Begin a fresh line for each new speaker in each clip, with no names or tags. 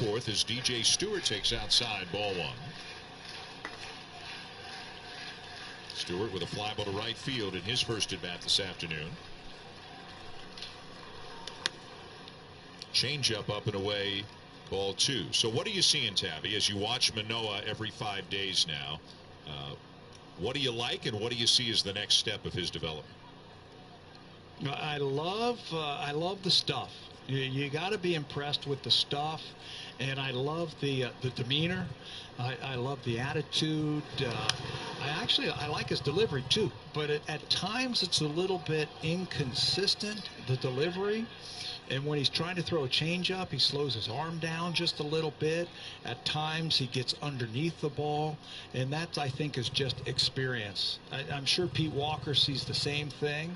fourth as DJ Stewart takes outside, ball one. Stewart with a fly ball to right field in his first at bat this afternoon. Changeup up and away, ball two. So what are you seeing, Tabby, as you watch Manoah every 5 days now? What do you like, and what do you see as the next step of his development?
I love the stuff. You got to be impressed with the stuff, and I love the demeanor. I love the attitude. I like his delivery too, but at times it's a little bit inconsistent, the delivery. And when he's trying to throw a changeup, he slows his arm down just a little bit. At times he gets underneath the ball, and that, I think, is just experience. I'm sure Pete Walker sees the same thing.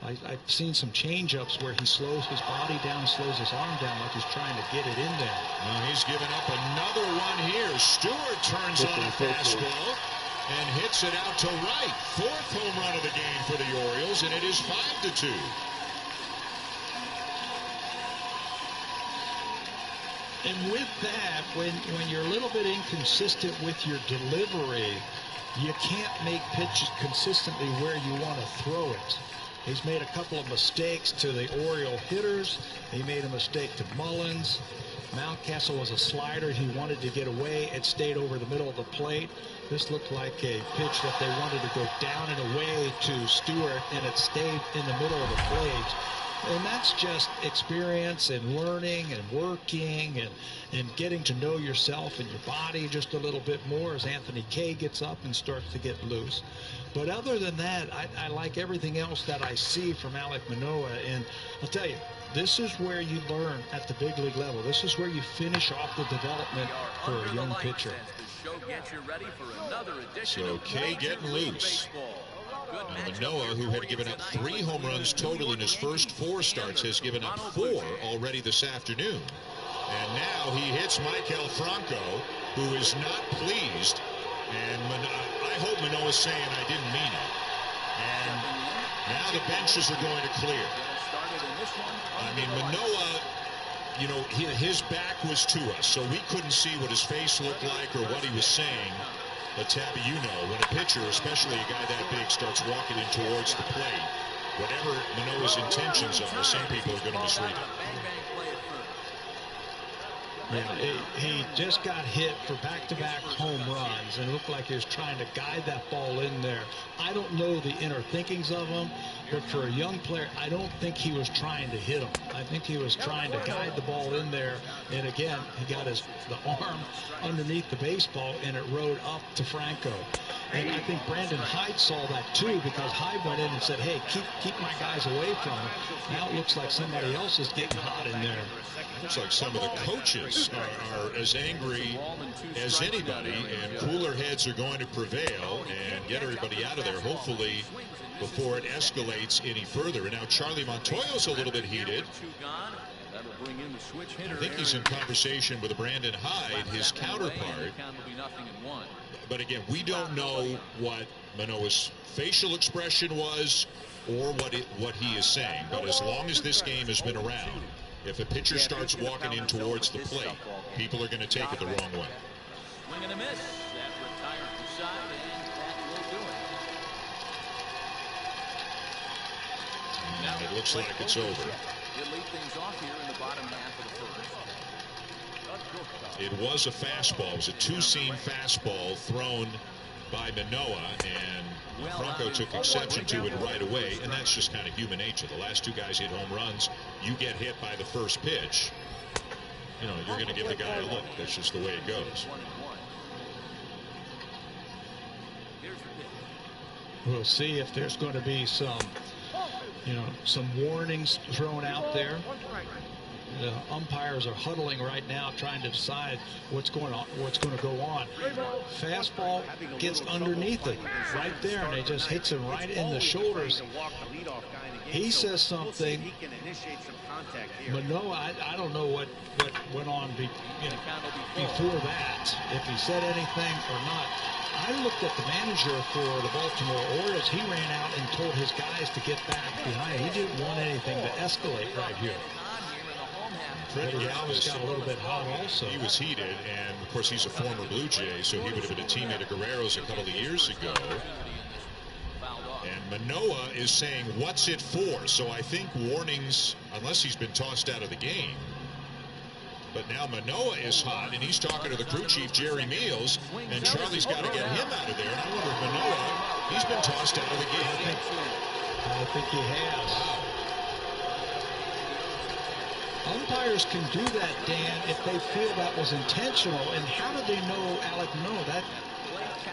I've seen some changeups where he slows his body down, slows his arm down like he's trying to get it in there.
Well, he's given up another one here. Stewart turns on a fastball and hits it out to right. Fourth home run of the game for the Orioles, and it is 5-2.
And with that, when you're a little bit inconsistent with your delivery, you can't make pitches consistently where you want to throw it. He's made a couple of mistakes to the Oriole hitters. He made a mistake to Mullins. Mountcastle was a slider. He wanted to get away. It stayed over the middle of the plate. This looked like a pitch that they wanted to go down and away to Stewart, and it stayed in the middle of the plate. And that's just experience and learning and working and getting to know yourself and your body just a little bit more as Anthony Kay gets up and starts to get loose. But other than that, I like everything else that I see from Alek Manoah. And I'll tell you, this is where you learn at the big league level. This is where you finish off the development for a young pitcher.
So Kay getting loose. Manoah, who had given up 3 home runs total in his first 4 starts, has given up 4 already this afternoon. And now he hits Maikel Franco, who is not pleased. And I hope Manoah's saying, I didn't mean it. And now the benches are going to clear. I mean, Manoah, you know, his back was to us, so we couldn't see what his face looked like or what he was saying. But Tabby, you know, when a pitcher, especially a guy that big, starts walking in towards the plate, whatever Manoah's intentions are, some people are going to misread it.
Yeah, he just got hit for back-to-back home runs, and it looked like he was trying to guide that ball in there. I don't know the inner thinkings of him, but for a young player, I don't think he was trying to hit him. I think he was trying to guide the ball in there, and again, he got the arm underneath the baseball, and it rode up to Franco. And I think Brandon Hyde saw that too, because Hyde went in and said, hey, keep my guys away from him. Now it looks like somebody else is getting hot in there.
Looks like some of the coaches are as angry as anybody, and cooler heads are going to prevail and get everybody out of there, hopefully, before it escalates any further. And now Charlie Montoyo's a little bit heated. I think he's in conversation with Brandon Hyde, his counterpart. But again, we don't know what Manoah's facial expression was or what he is saying. But as long as this game has been around, if a pitcher starts walking in towards the plate, people are going to take it the wrong way.
Swing and a miss. That retired to side, and that will do it.
And it looks like it's over.
He'll lead things off here in the bottom half of the first.
It was a fastball. It was a two-seam fastball thrown by Manoah, and Franco took exception to it right away, and that's just kind of human nature. The last 2 guys hit home runs. You get hit by the first pitch, you know, you're going to give the guy a look. That's just the way it goes.
We'll see if there's going to be some warnings thrown out there. The umpires are huddling right now, trying to decide what's going to go on. Fastball gets underneath it right there, and it just hits him right in the shoulders. He says something. Manoah, I don't know what went on before that, if he said anything or not. I looked at the manager for the Baltimore Orioles. He ran out and told his guys to get back behind. He didn't want anything to escalate right here.
pretty
He always got a little bit hot also.
He was heated, and of course he's a former Blue Jay, so he would have been a teammate of Guerrero's a couple of years ago. And Manoah is saying, what's it for? So I think warnings, unless he's been tossed out of the game. But now Manoah is hot, and he's talking to the crew chief, Jerry Meals, and Charlie's got to get him out of there. And I wonder if Manoah, he's been tossed out of the game.
I think he has. Umpires can do that, Dan, if they feel that was intentional. And how do they know Alek Manoah? That,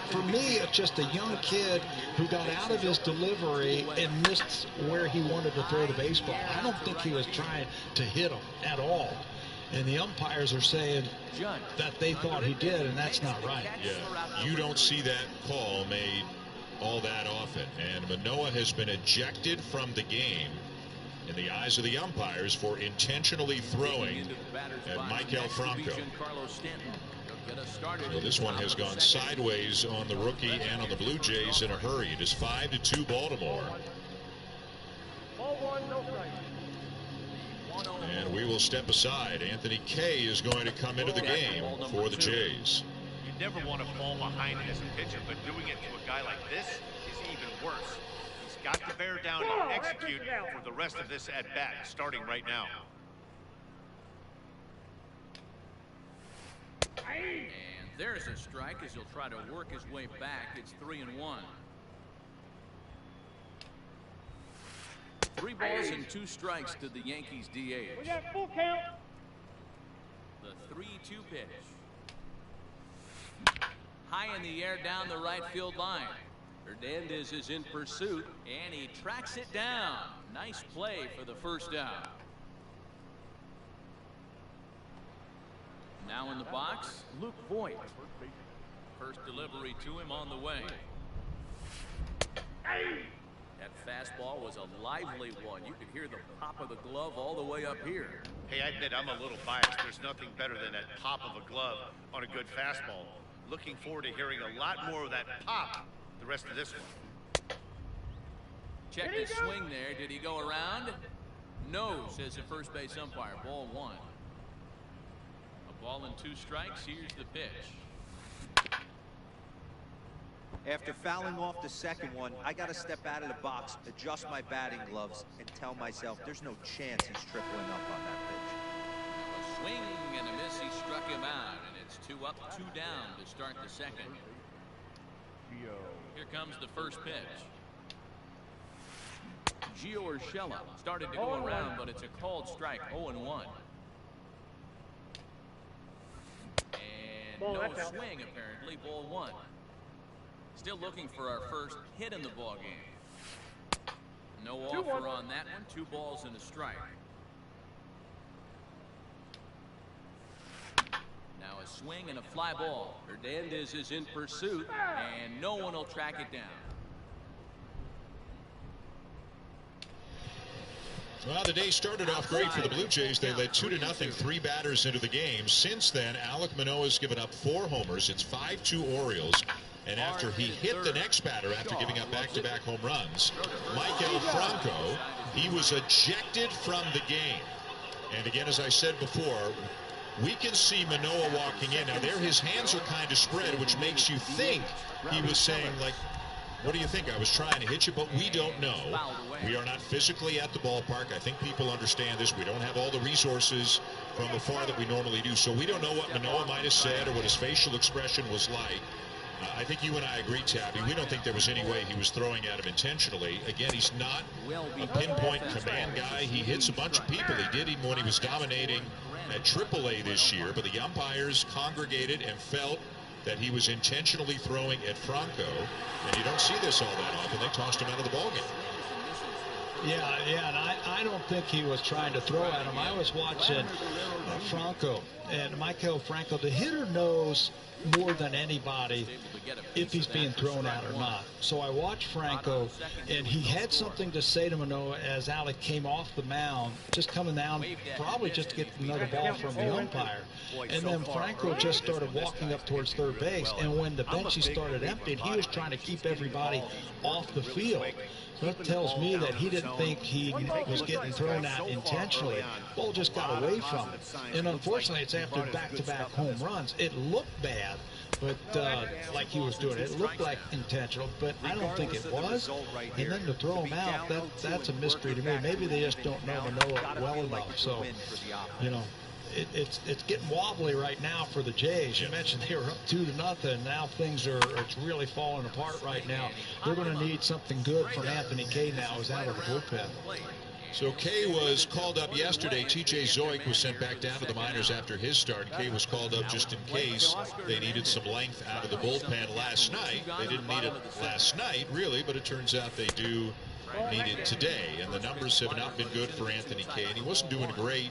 for me, it's just a young kid who got out of his delivery and missed where he wanted to throw the baseball. I don't think he was trying to hit him at all. And the umpires are saying that they thought he did, and that's not right.
Yeah, you don't see that call made all that often. And Manoah has been ejected from the game in the eyes of the umpires for intentionally throwing at Maikel Franco. So this one has gone sideways on the rookie and on the Blue Jays in a hurry. It is 5-2 Baltimore. And we will step aside. Anthony Kay is going to come into the game for the Jays.
You never want to fall behind as a pitcher, but doing it to a guy like this is even worse. He's got to bear down and execute for the rest of this at-bat, starting right now.
And there's a strike as he'll try to work his way back. It's 3-1. 3 balls and 2 strikes to the Yankees DH.
We got full count.
The 3-2 pitch. High in the air down the right field line. Hernandez is in pursuit, and he tracks it down. Nice play for the first out. Now in the box, Luke Voigt. First delivery to him on the way. That fastball was a lively one. You could hear the pop of the glove all the way up here.
Hey, I admit I'm a little biased. There's nothing better than that pop of a glove on a good fastball. Looking forward to hearing a lot more of that pop the rest of this one.
Check his swing there. Did he go around? No, says the first base umpire. Ball 1. A ball and 2 strikes. Here's the pitch.
After fouling off the second one, I got to step out of the box, adjust my batting gloves, and tell myself there's no chance he's tripling up on that pitch.
A swing and a miss. He struck him out, and it's 2 up, 2 down to start the second. Here comes the first pitch. Gio Urshela started to go around, but it's a called strike. 0-1. And no swing, apparently. Ball 1. Still looking for our first hit in the ball game. No offer on that one. 2 balls and a strike. Now a swing and a fly ball. Hernandez is in pursuit, and no one will track it down.
Well, the day started off great for the Blue Jays. They led 2-0, 3 batters into the game. Since then, Alek Manoah has given up 4 homers. It's 5-2 Orioles. And after he hit the next batter after giving up back-to-back home runs, Maikel Franco, he was ejected from the game. And again, as I said before, we can see Manoah walking in. Now, there his hands are kind of spread, which makes you think he was saying, like, what do you think? I was trying to hit you, but we don't know. We are not physically at the ballpark. I think people understand this. We don't have all the resources from afar that we normally do. So we don't know what Manoah might have said or what his facial expression was like. I think you and I agree, Tabby. We don't think there was any way he was throwing at him intentionally. Again, he's not a pinpoint command guy. He hits a bunch of people. He did even when he was dominating at AAA this year. But the umpires congregated and felt that he was intentionally throwing at Franco. And you don't see this all that often. They tossed him out of the ballgame.
Yeah, and I don't think he was trying to throw at him. I was watching Franco, and Maikel Franco, the hitter knows more than anybody if he's being thrown at or not. So I watched Franco, and he had something to say to Manoah as Alek came off the mound, just coming down, probably just to get another ball from the umpire. And then Franco just started walking up towards third base, and when the benches started emptying, he was trying to keep everybody off the field. So that tells me that he didn't think he was getting thrown at intentionally. Ball just got away from him. And unfortunately, it's after back-to-back home runs. It looked bad, but like he was doing it. It looked like intentional, but I don't think it was. And then to throw him out, that's a mystery to me. Maybe they just don't know Manoah well enough. So, you know, it's getting wobbly right now for the Jays. You mentioned they were up 2-0. Now it's really falling apart right now. They're going to need something good from Anthony Kay now, who's out of the bullpen.
So Kay was called up yesterday. T.J. Zoik was sent back down to the minors after his start. Kay was called up just in case they needed some length out of the bullpen last night. They didn't need it last night, really, but it turns out they do need it today. And the numbers have not been good for Anthony Kay, and he wasn't doing great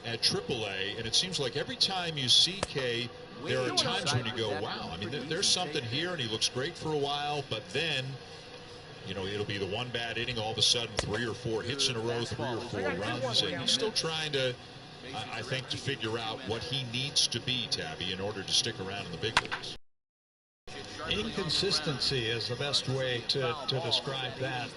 at AAA. And it seems like every time you see Kay, there are times when you go, wow, I mean, there's something here, and he looks great for a while, but then, you know, it'll be the one bad inning, all of a sudden 3 or 4 hits in a row, 3 or 4 runs, and he's still trying to, I think, to figure out what he needs to be, Tabby, in order to stick around in the big leagues.
Inconsistency is the best way to describe that.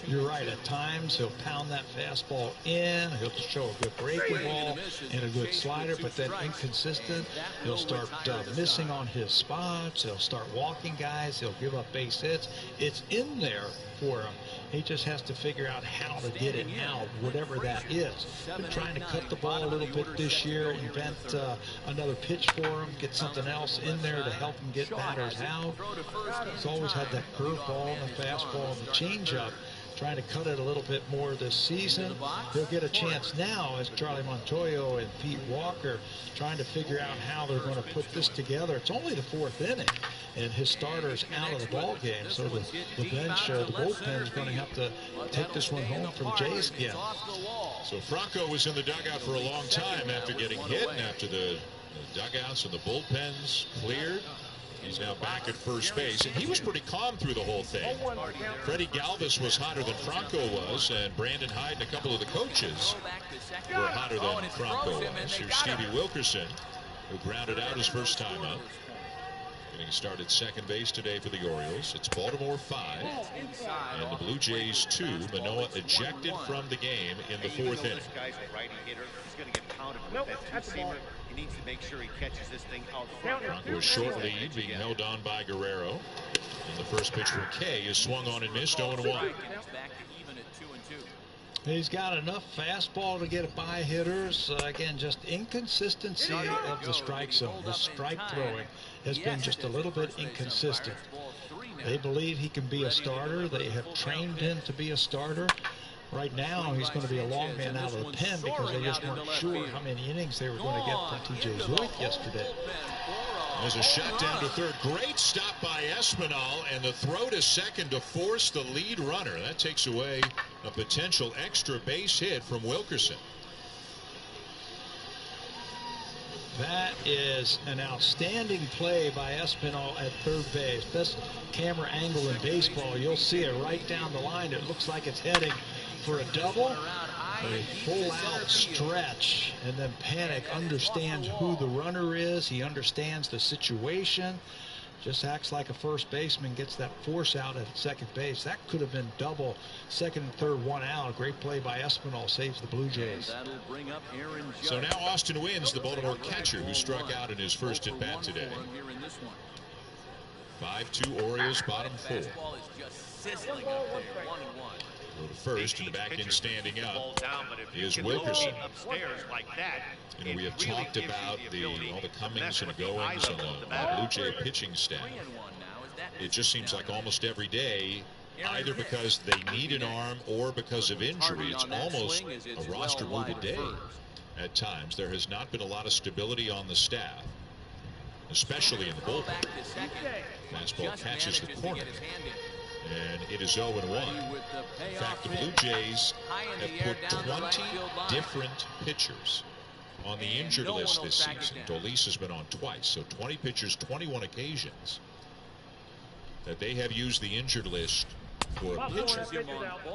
You're right. At times he'll pound that fastball in. He'll show a good breaking ball and a good slider, but then inconsistent. He'll start missing on his spots. He'll start walking guys. He'll give up base hits. It's in there for him. He just has to figure out how to get it out, whatever that is. Been trying to cut the ball a little bit this year, invent another pitch for him, get something else in there to help him get batters out. He's always had that curveball and the fastball and the changeup. Trying to cut it a little bit more this season. He'll get a chance now as Charlie Montoyo and Pete Walker trying to figure out how they're going to put this together. It's only the 4th inning, and his starter's out of the ball game, so the bench, the bullpen is going to have to take this one home for the Jays again.
So Franco was in the dugout for a long time after getting hit, and after the dugouts and the bullpens cleared. He's now back at first base, and he was pretty calm through the whole thing. Freddie Galvis was hotter than Franco was, and Brandon Hyde and a couple of the coaches were hotter than Franco was. Here's Stevie Wilkerson, who grounded out his first time up. Getting started second base today for the Orioles. It's Baltimore 5 and the Blue Jays 2. Manoah ejected from the game in the 4th inning.
This guy's a righty hitter. He's going to get pounded with that two-seamer. He needs to make sure he catches this thing out front.
Franco a short lead, being held on by Guerrero. And the first pitch from Kay is swung on and missed, 0-1.
He's got enough fastball to get by hitters. Again, just inconsistency of the strike zone. The strike throwing has been just a little bit inconsistent. They believe he can be a starter. They have trained him to be a starter. Right now, he's going to be a long man out of the pen because they just weren't sure how many innings they were going to get from T.J. Zoik yesterday.
There's a shot down to third. Great stop by Espinal, and the throw to second to force the lead runner. That takes away a potential extra base hit from Wilkerson.
That is an outstanding play by Espinal at third base. Best camera angle in baseball. You'll see it right down the line. It looks like it's heading for a double, a full-out stretch, and then Panic understands who the runner is. He understands the situation. Just acts like a first baseman, gets that force out at second base. That could have been double, second and third, 1 out. Great play by Espinal, saves the Blue Jays.
So now Austin Wynns, the Baltimore catcher, who struck out in his first at bat today. 5-2 Orioles, bottom 4. Go to first, and back in standing up is Wilkerson. You know, we have talked about all the comings and goings on the Blue Jay pitching staff. It just seems like almost every day, either because they need an arm or because of injury, it's almost a roster move a day at times. There has not been a lot of stability on the staff, especially in the bullpen. Fastball catches the corner, and it is 0-1. In fact, the Blue Jays have put 20 different pitchers on the injured list this season. Dolis has been on twice, so 20 pitchers, 21 occasions that they have used the injured list for a pitcher.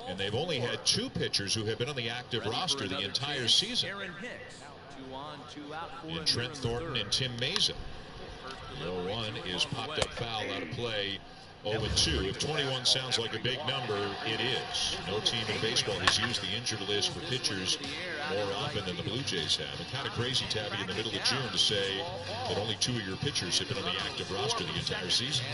And they've only had 2 pitchers who have been on the active roster the entire season, in Trent Thornton and Tim Mesa. The 0-1 is popped up foul out of play 0-2. If 21 sounds like a big number, it is. No team in baseball has used the injured list for pitchers more often than the Blue Jays have. And kind of crazy, Tabby, in the middle of June to say that only 2 of your pitchers have been on the active roster the entire season.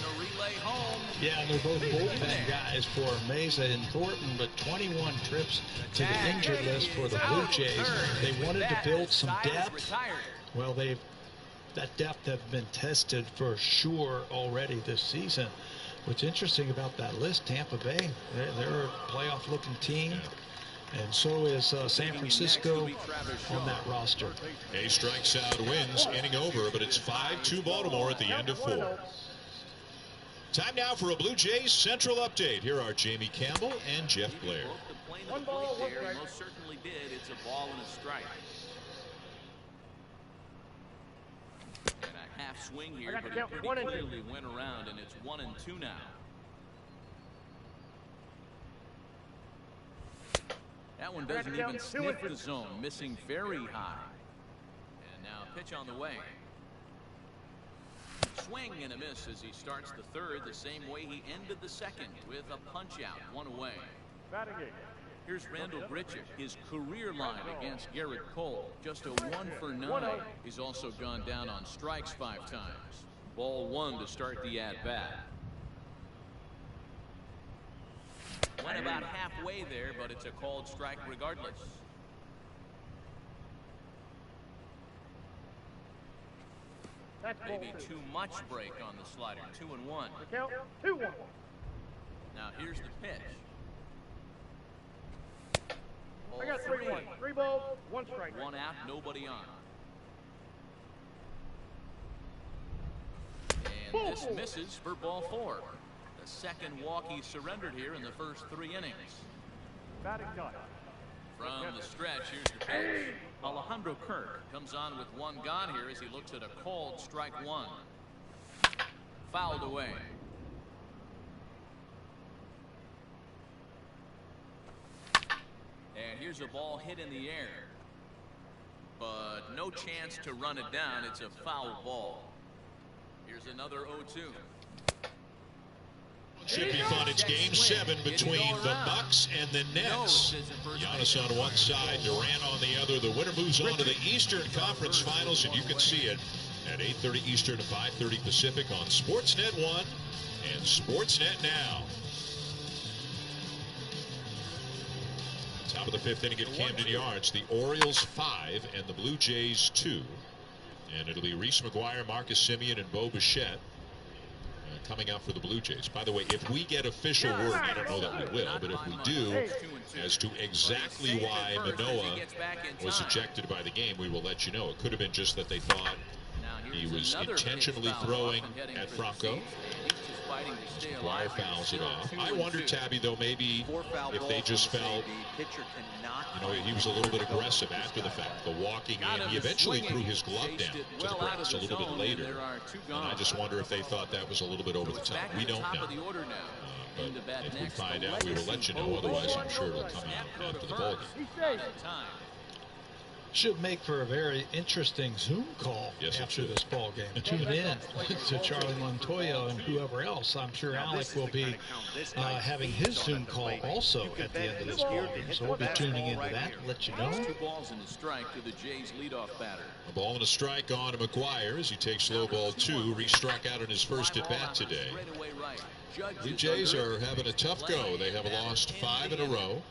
Yeah, and they're both bullpen guys for Mesa and Thornton, but 21 trips to the injured list for the Blue Jays. They wanted to build some depth. Well, that depth have been tested for sure already this season. What's interesting about that list, Tampa Bay, they're a playoff-looking team, and so is San Francisco on that roster.
A strikes out wins, inning over, but it's 5-2 Baltimore at the end of 4. Time now for a Blue Jays Central update. Here are Jamie Campbell and Jeff Blair.
One ball, one strike. Most certainly did. It's a ball and a strike. And a half swing here, but it pretty clearly went around, and it's 1-2 now. That one doesn't even sniff the zone, missing very high. And now pitch on the way. Swing and a miss as he starts the third the same way he ended the second with a punch out, 1 away. Here's Randall Grichuk, his career line against Garrett Cole, just a 1 for 9. He's also gone down on strikes 5 times. Ball 1 to start the at-bat. Went about halfway there, but it's a called strike regardless. Maybe too much break on the slider. 2-1.
Count 2-1.
Now here's the pitch.
I got 3-1. 3 balls, 1 strike.
1 out, nobody on. And this misses for ball 4. The second walk he surrendered here in the first 3 innings.
Batting done.
From the stretch, here's the pitch. Alejandro Kirk comes on with 1 gone here as he looks at a called strike 1. Fouled away. And here's a ball hit in the air. But no chance to run it down. It's a foul ball. Here's another 0-2.
Should be fun. It's game 7 between the Bucks and the Nets. Giannis on one side, Durant on the other. The winner moves on to the Eastern Conference Finals, and you can see it at 8:30 Eastern to 5:30 Pacific on Sportsnet 1 and Sportsnet Now. Top of the 5th inning at Camden Yards. The Orioles 5 and the Blue Jays 2. And it'll be Reese McGuire, Marcus Semien, and Bo Bichette coming out for the Blue Jays. By the way, if we get official word, I don't know that we will, but if we do, as to exactly why Manoah was ejected by the game, we will let you know. It could have been just that they thought he was intentionally throwing at Franco. McGuire fouls it off. I wonder, Tabby, though, maybe if they just felt, you know, he was a little bit aggressive after the fact. The walking in, he eventually threw his glove down to the grass a little bit later. And I just wonder if they thought that was a little bit over the top. We don't know. But if we find out, we will let you know. Otherwise, I'm sure it'll come out after the ballgame.
Should make for a very interesting Zoom call after this ball game. Tune in to Charlie Montoya and whoever else. I'm sure Alec will be having his Zoom call also at the end of this ball game. So we'll be tuning into that and let you know.
2 balls and a strike to the Jays leadoff batter.
A ball and a strike on to McGuire as he takes low ball 2. Re-struck out in his first at bat today. The Jays are having a tough go. They have lost 5 in a row.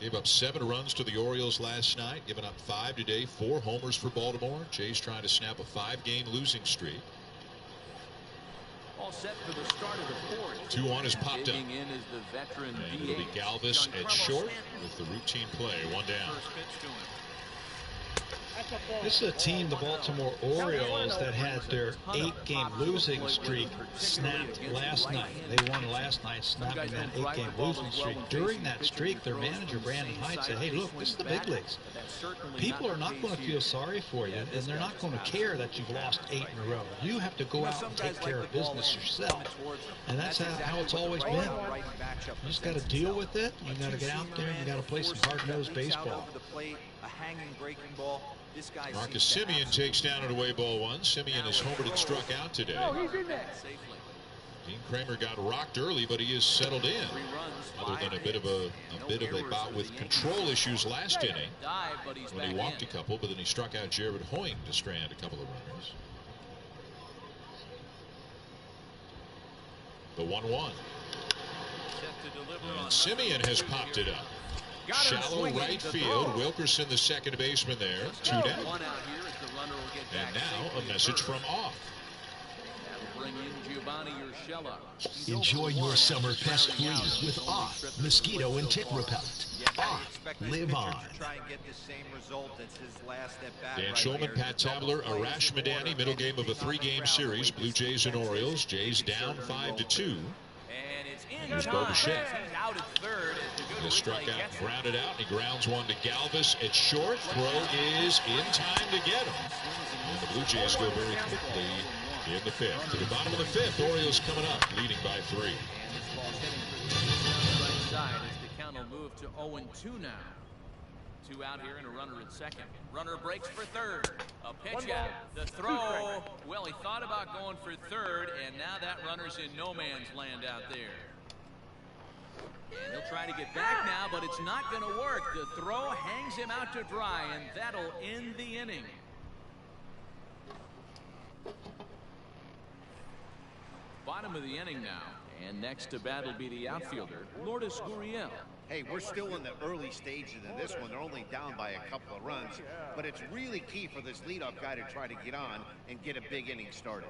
Gave up 7 runs to the Orioles last night, given up 5 today, 4 homers for Baltimore. Jays trying to snap a 5-game losing streak.
All set for the start of the 4th.
2 on is popped up.
In is the veteran
and it'll be Galvis at short with the routine play. 1 down.
This is a team, the Baltimore Orioles, that had their 8-game losing streak snapped last night. They won last night, snapping that 8-game losing streak. During that streak, their manager, Brandon Hyde, said, hey, look, this is the big leagues. People are not going to feel sorry for you, and they're not going to care that you've lost 8 in a row. You have to go out and take care of business yourself. And that's how it's always been. You just got to deal with it. You got to get out there and you got to play some hard-nosed baseball.
A hanging breaking ball.
Marcus Semien takes down an away ball 1. Semien is homered and struck out today. Dean Kramer got rocked early, but he is settled in. Other than a bit of a bout with control issues last inning when he walked a couple, but then he struck out Jared Hoying to strand a couple of runners. The 1-1. And Simeon has popped it up. Shallow right field. Wilkerson, the second baseman there. 2 down. And now a message from off.
Enjoy your summer pest-free with Off mosquito and tick repellent. Off, live on.
Dan Schulman, Pat Tabler, Arash Madani. Middle game of a 3-game series. Blue Jays and Orioles. Jays down 5-2. Here's Bo Bichette. He struck out, grounded out, and he grounds one to Galvis at short. Throw is in time to get him. And the Blue Jays go very quickly in the 5th. To the bottom of the 5th, Orioles coming up, leading by 3.
And this ball's heading for the right side as the count will move to 0-2 now. 2 out here and a runner at second. Runner breaks for third. A pitch out. The throw. Well, he thought about going for third, and now that runner's in no man's land out there. And he'll try to get back now, but it's not going to work. The throw hangs him out to dry, and that'll end the inning. Bottom of the inning now, and next to bat will be the outfielder, Lourdes Gurriel.
Hey, we're still in the early stages of this one. They're only down by a couple of runs, but it's really key for this leadoff guy to try to get on and get a big inning started.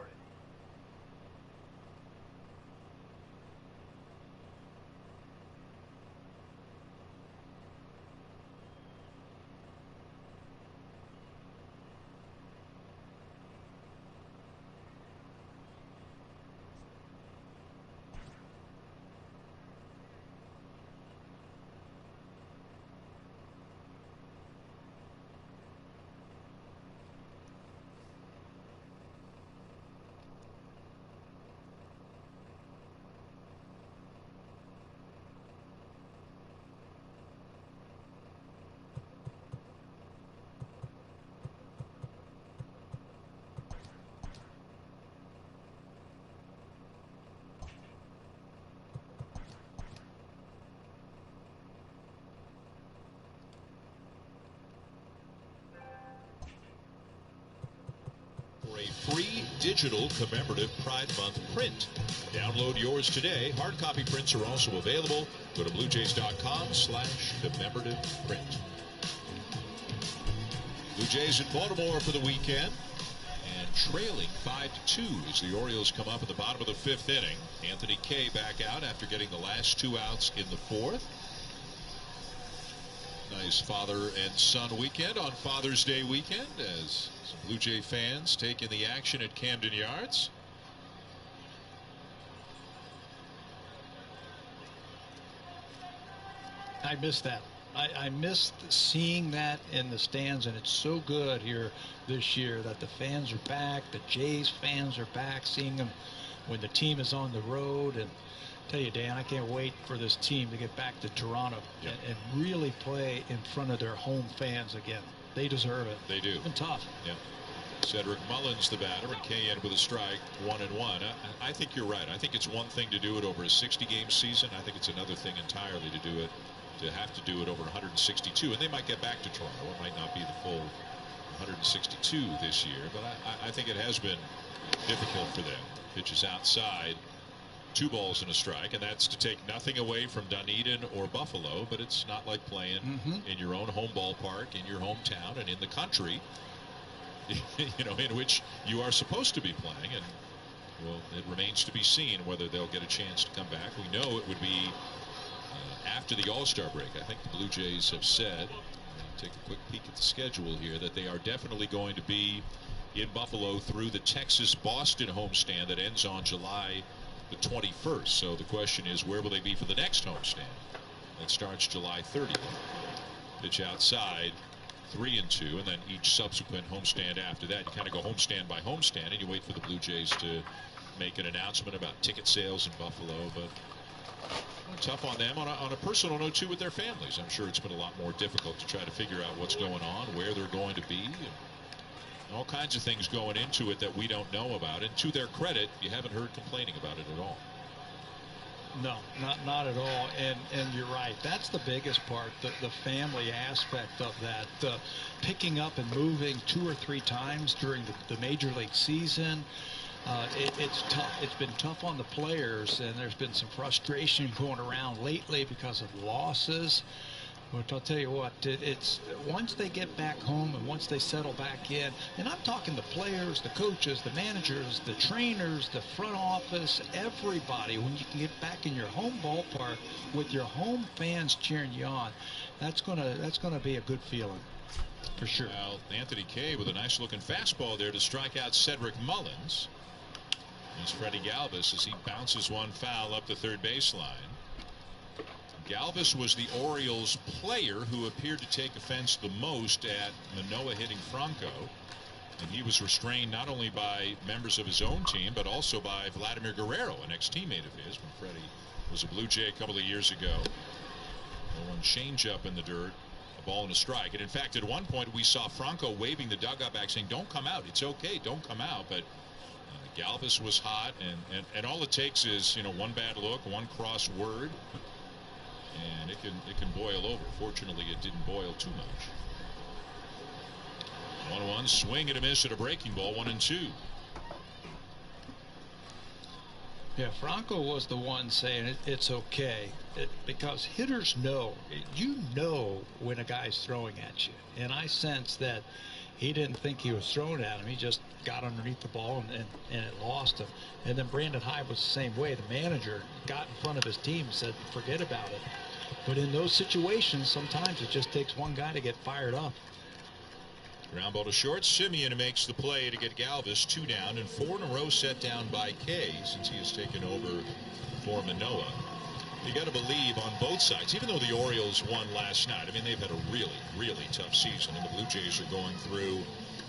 A free digital commemorative Pride Month print. Download yours today. Hard copy prints are also available. Go to bluejays.com/commemorative print. Blue Jays in Baltimore for the weekend. And trailing 5-2 as the Orioles come up at the bottom of the 5th inning. Anthony Kay back out after getting the last 2 outs in the 4th. Nice father and son weekend on Father's Day weekend as some Blue Jay fans take in the action at Camden Yards.
I missed that. I missed seeing that in the stands, and it's so good here this year that the fans are back. The Jays fans are back, seeing them when the team is on the road. And tell you, Dan, I can't wait for this team to get back to Toronto and really play in front of their home fans again. They deserve it.
They do.
It's been tough.
Yeah. Cedric Mullins, the batter, and Kay in with a strike, 1-1. I think you're right. I think it's one thing to do it over a 60-game season. I think it's another thing entirely to do it, to have to do it over 162. And they might get back to Toronto. It might not be the full 162 this year, but I think it has been difficult for them. Pitches outside. 2 balls and a strike, and that's to take nothing away from Dunedin or Buffalo, but it's not like playing in your own home ballpark, in your hometown, and in the country, you know, in which you are supposed to be playing. And well, it remains to be seen whether they'll get a chance to come back. We know it would be after the All-Star break. I think the Blue Jays have said, take a quick peek at the schedule here, that they are definitely going to be in Buffalo through the Texas-Boston homestand that ends on July the 21st. So the question is, where will they be for the next homestand that starts July 30th? Pitch outside, 3-2, and then each subsequent homestand after that. You kind of go homestand by homestand, and you wait for the Blue Jays to make an announcement about ticket sales in Buffalo. But tough on them on a personal note too with their families. I'm sure it's been a lot more difficult to try to figure out what's going on, where they're going to be. All kinds of things going into it that we don't know about. And to their credit, you haven't heard complaining about it at all.
No, not at all. And you're right. That's the biggest part, the family aspect of that. Picking up and moving 2 or 3 times during the major league season. It's tough. It's been tough on the players, and there's been some frustration going around lately because of losses. But I'll tell you what, it's once they get back home and once they settle back in, and I'm talking the players, the coaches, the managers, the trainers, the front office, everybody, when you can get back in your home ballpark with your home fans cheering you on, that's gonna be a good feeling for sure.
Well, Anthony Kay with a nice looking fastball there to strike out Cedric Mullins. Here's Freddie Galvis as he bounces one foul up the third baseline. Galvis was the Orioles player who appeared to take offense the most at Manoah hitting Franco. And he was restrained not only by members of his own team, but also by Vladimir Guerrero, an ex-teammate of his when Freddie was a Blue Jay a couple of years ago. One change-up in the dirt, a ball and a strike. And in fact, at one point we saw Franco waving the dugout back saying, "Don't come out. It's okay. Don't come out." But Galvis was hot, and all it takes is, one bad look, one cross word, and it can boil over. Fortunately, it didn't boil too much. 1-1, swing and a miss at a breaking ball, 1-2.
Yeah, Franco was the one saying it's okay, because hitters know. You know when a guy's throwing at you, and I sense that he didn't think he was throwing at him. He just got underneath the ball and it lost him. And then Brandon Hyde was the same way. The manager got in front of his team and said, forget about it. But in those situations, sometimes it just takes one guy to get fired up.
Ground ball to short. Simeon makes the play to get Galvis 2 down, and 4 in a row set down by Kay since he has taken over for Manoah. You got to believe on both sides, even though the Orioles won last night. I mean, they've had a really, really tough season, and the Blue Jays are going through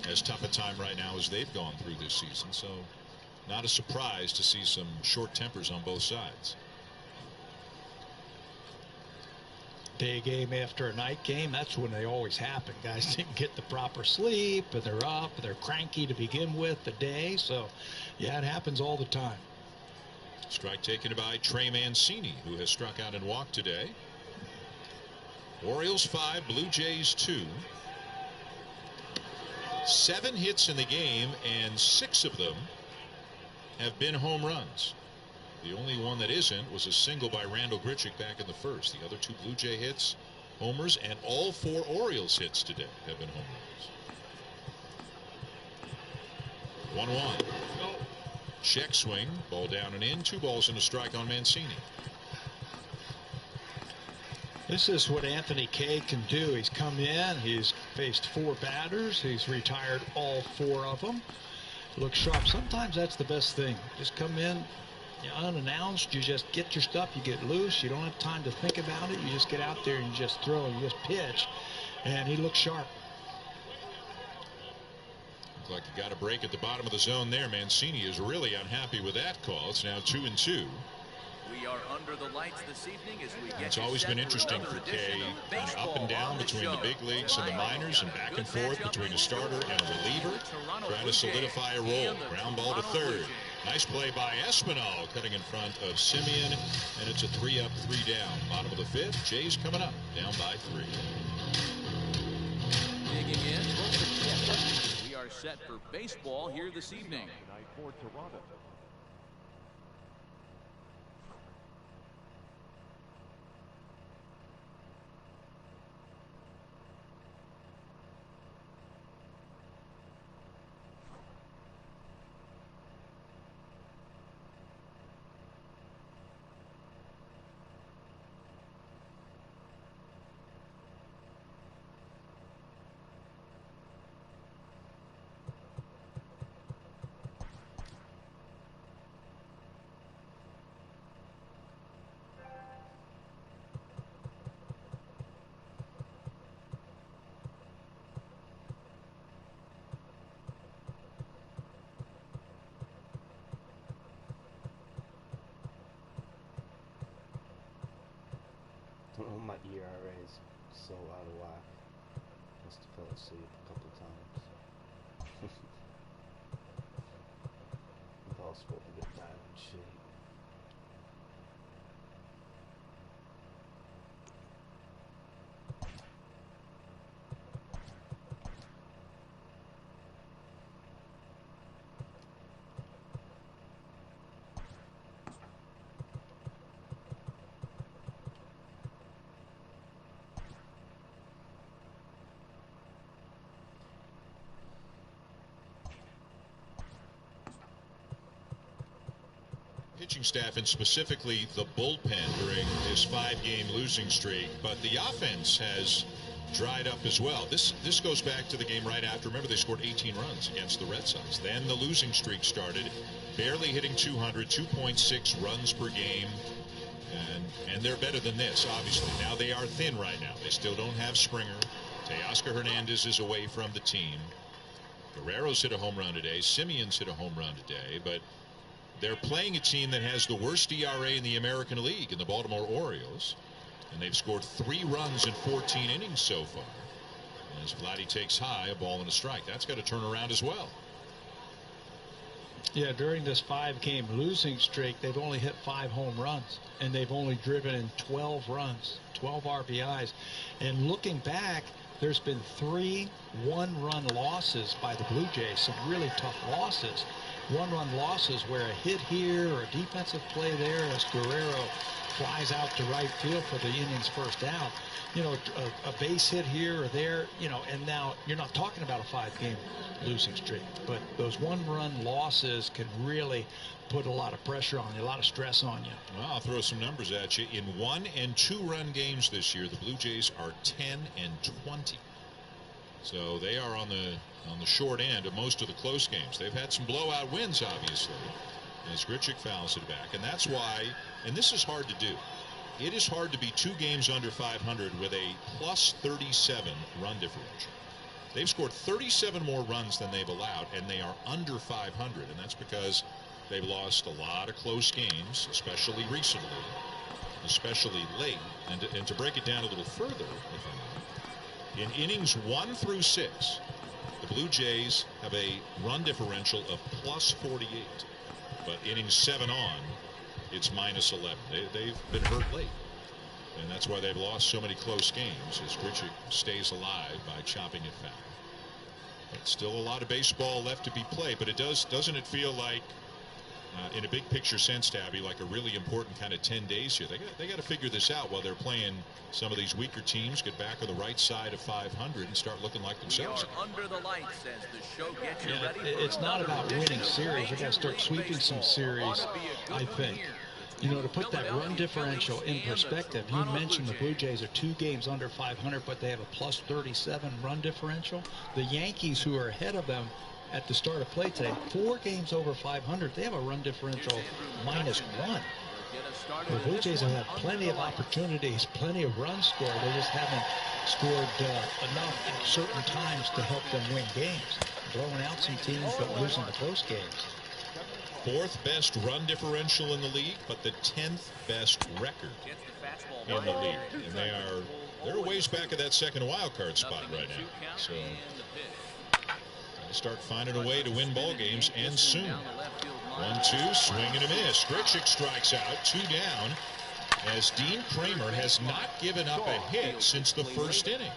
as tough a time right now as they've gone through this season. So not a surprise to see some short tempers on both sides.
Day game after a night game, that's when they always happen. Guys didn't get the proper sleep, and they're up, and they're cranky to begin with the day. So, yeah, it happens all the time.
Strike taken by Trey Mancini, who has struck out and walked today. Orioles 5, Blue Jays 2. 7 hits in the game, and 6 of them have been home runs. The only one that isn't was a single by Randall Grichuk back in the first. The other 2 Blue Jay hits, homers, and all 4 Orioles hits today have been home runs. 1-1. Check swing, ball down and in, 2 balls and a strike on Mancini.
This is what Anthony Kay can do. He's come in, he's faced 4 batters, he's retired all 4 of them. Looks sharp. Sometimes that's the best thing. Just come in, unannounced, you just get your stuff, you get loose, you don't have time to think about it, you just get out there and you just throw, you just pitch, and he looks sharp.
Looks like you got a break at the bottom of the zone there. Mancini is really unhappy with that call. It's now 2-2.
We are under the lights this evening as we get.
It's always been interesting for Kay, kind of up and down between the big leagues and the minors, and back and forth between a starter and a reliever, trying to solidify a role. Ground ball to third. Nice play by Espinal, cutting in front of Simeon, and it's a 3-up, 3-down. Bottom of the 5th, Jays coming up, down by 3.
Digging in, we are set for baseball here this evening.
Oh, my ERA is so out of whack. Must have fell asleep a couple times. impossible to get that in shape.
Pitching staff and specifically the bullpen during this 5-game losing streak, but the offense has dried up as well. This goes back to the game right after. Remember, they scored 18 runs against the Red Sox. Then the losing streak started, barely hitting 200, 2.6 runs per game, and they're better than this, obviously. Now they are thin right now. They still don't have Springer. Teoscar Hernandez is away from the team. Guerrero's hit a home run today. Simeon's hit a home run today, but they're playing a team that has the worst ERA in the American League in the Baltimore Orioles, and they've scored 3 runs in 14 innings so far. As Vladdy takes high, a ball and a strike. That's got to turn around as well.
Yeah, during this 5-game losing streak, they've only hit 5 home runs, and they've only driven in 12 runs, 12 RBIs. And looking back, there's been 3 one-run losses by the Blue Jays, some really tough losses. One-run losses where a hit here or a defensive play there as Guerrero flies out to right field for the inning's first out. You know, a base hit here or there, you know, and now you're not talking about a 5-game losing streak, but those one-run losses can really put a lot of pressure on you, a lot of stress on you.
Well, I'll throw some numbers at you. In 1- and 2-run games this year, the Blue Jays are 10 and 20. So they are on the short end of most of the close games. They've had some blowout wins, obviously, as Grichuk fouls it back. And that's why, and this is hard to do, it is hard to be 2 games under 500 with a plus 37 run differential. They've scored 37 more runs than they've allowed, and they are under 500. And that's because they've lost a lot of close games, especially recently, especially late. And to break it down a little further, if I may, in innings 1 through 6, the Blue Jays have a run differential of plus 48. But innings 7 on, it's minus 11. They've been hurt late. And that's why they've lost so many close games, as Grichuk stays alive by chopping it foul. But still a lot of baseball left to be played. But doesn't it feel like, in a big picture sense, Tabby, like a really important kind of 10 days here? They got to figure this out while they're playing some of these weaker teams, get back on the right side of 500 and start looking like themselves.
Under the lights as the show gets you ready.
It's not about winning series. They got to start sweeping some series, I think. You know, to put that run differential in perspective, you mentioned the Blue Jays are 2 games under 500, but they have a plus 37 run differential. The Yankees, who are ahead of them at the start of play today, 4 games over 500, they have a run differential minus 1. The Blue Jays have had plenty of opportunities, plenty of runs scored. They just haven't scored enough at certain times to help them win games. Blowing out some teams, but losing the close games.
4th best run differential in the league, but the 10th best record in the league. And they're a ways back at that second wild card spot right now. So they start finding a way to win ball games, and soon. 1-2, swing and a miss. Grichuk strikes out, 2 down, as Dean Kramer has not given up a hit since the first inning.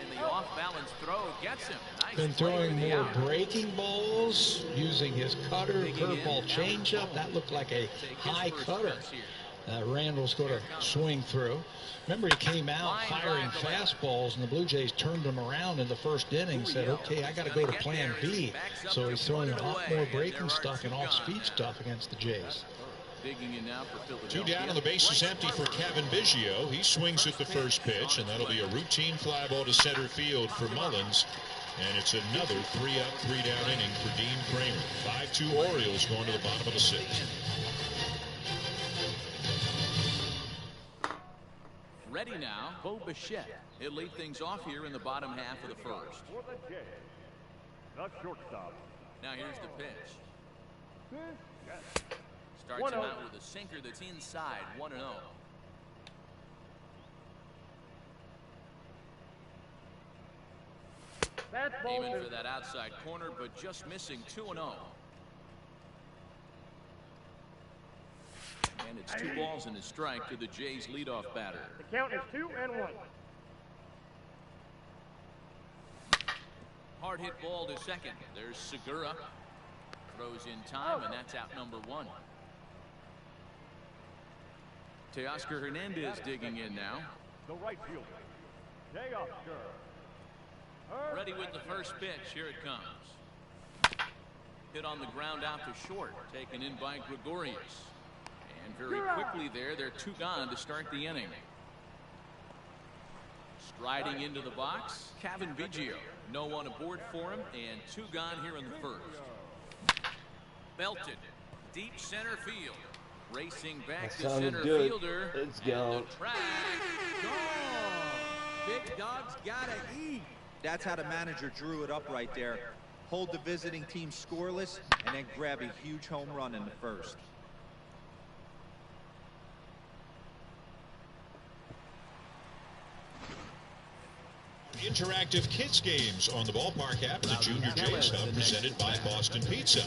And the off-balance throw gets him.
Been throwing more breaking balls, using his cutter, curveball, changeup. That looked like a high cutter. Randall's going to swing through. Remember, he came out firing fastballs, and the Blue Jays turned him around in the first inning, said, okay, I got to go to plan B. So he's throwing a lot more breaking stuff and off-speed stuff against the Jays.
2 down, and the base is empty for Kevin Biggio. He swings at the first pitch, and that'll be a routine fly ball to center field for Mullins. And it's another 3-up, 3-down inning for Dean Kramer. 5-2 Orioles going to the bottom of the 6th.
Ready now, Bo Bichette. He'll lead things off here in the bottom half of the first.
The shortstop.
Now here's the pitch. Starts him out with a sinker that's inside, 1-0. Aiming for that outside corner, but just missing, 2-0. And it's 2 balls and a strike to the Jays leadoff batter.
The count is 2-1.
Hard hit ball to second. There's Segura. Throws in time, and that's out number 1. Teoscar Hernandez digging in now.
The right fielder, Teoscar.
Ready with the first pitch. Here it comes. Hit on the ground out to short. Taken in by Gregorius. And very quickly there, they're 2 gone to start the inning. Striding into the box, Kevin Biggio. No one aboard for him, and 2 gone here in the first. Belted. Deep center field. Racing back to center fielder.
It's gone.
Big dog's gotta eat. That's how the manager drew it up right there. Hold the visiting team scoreless and then grab a huge home run in the first.
Interactive kids games on the ballpark app of the Junior Jays Hub, presented by Boston Pizza.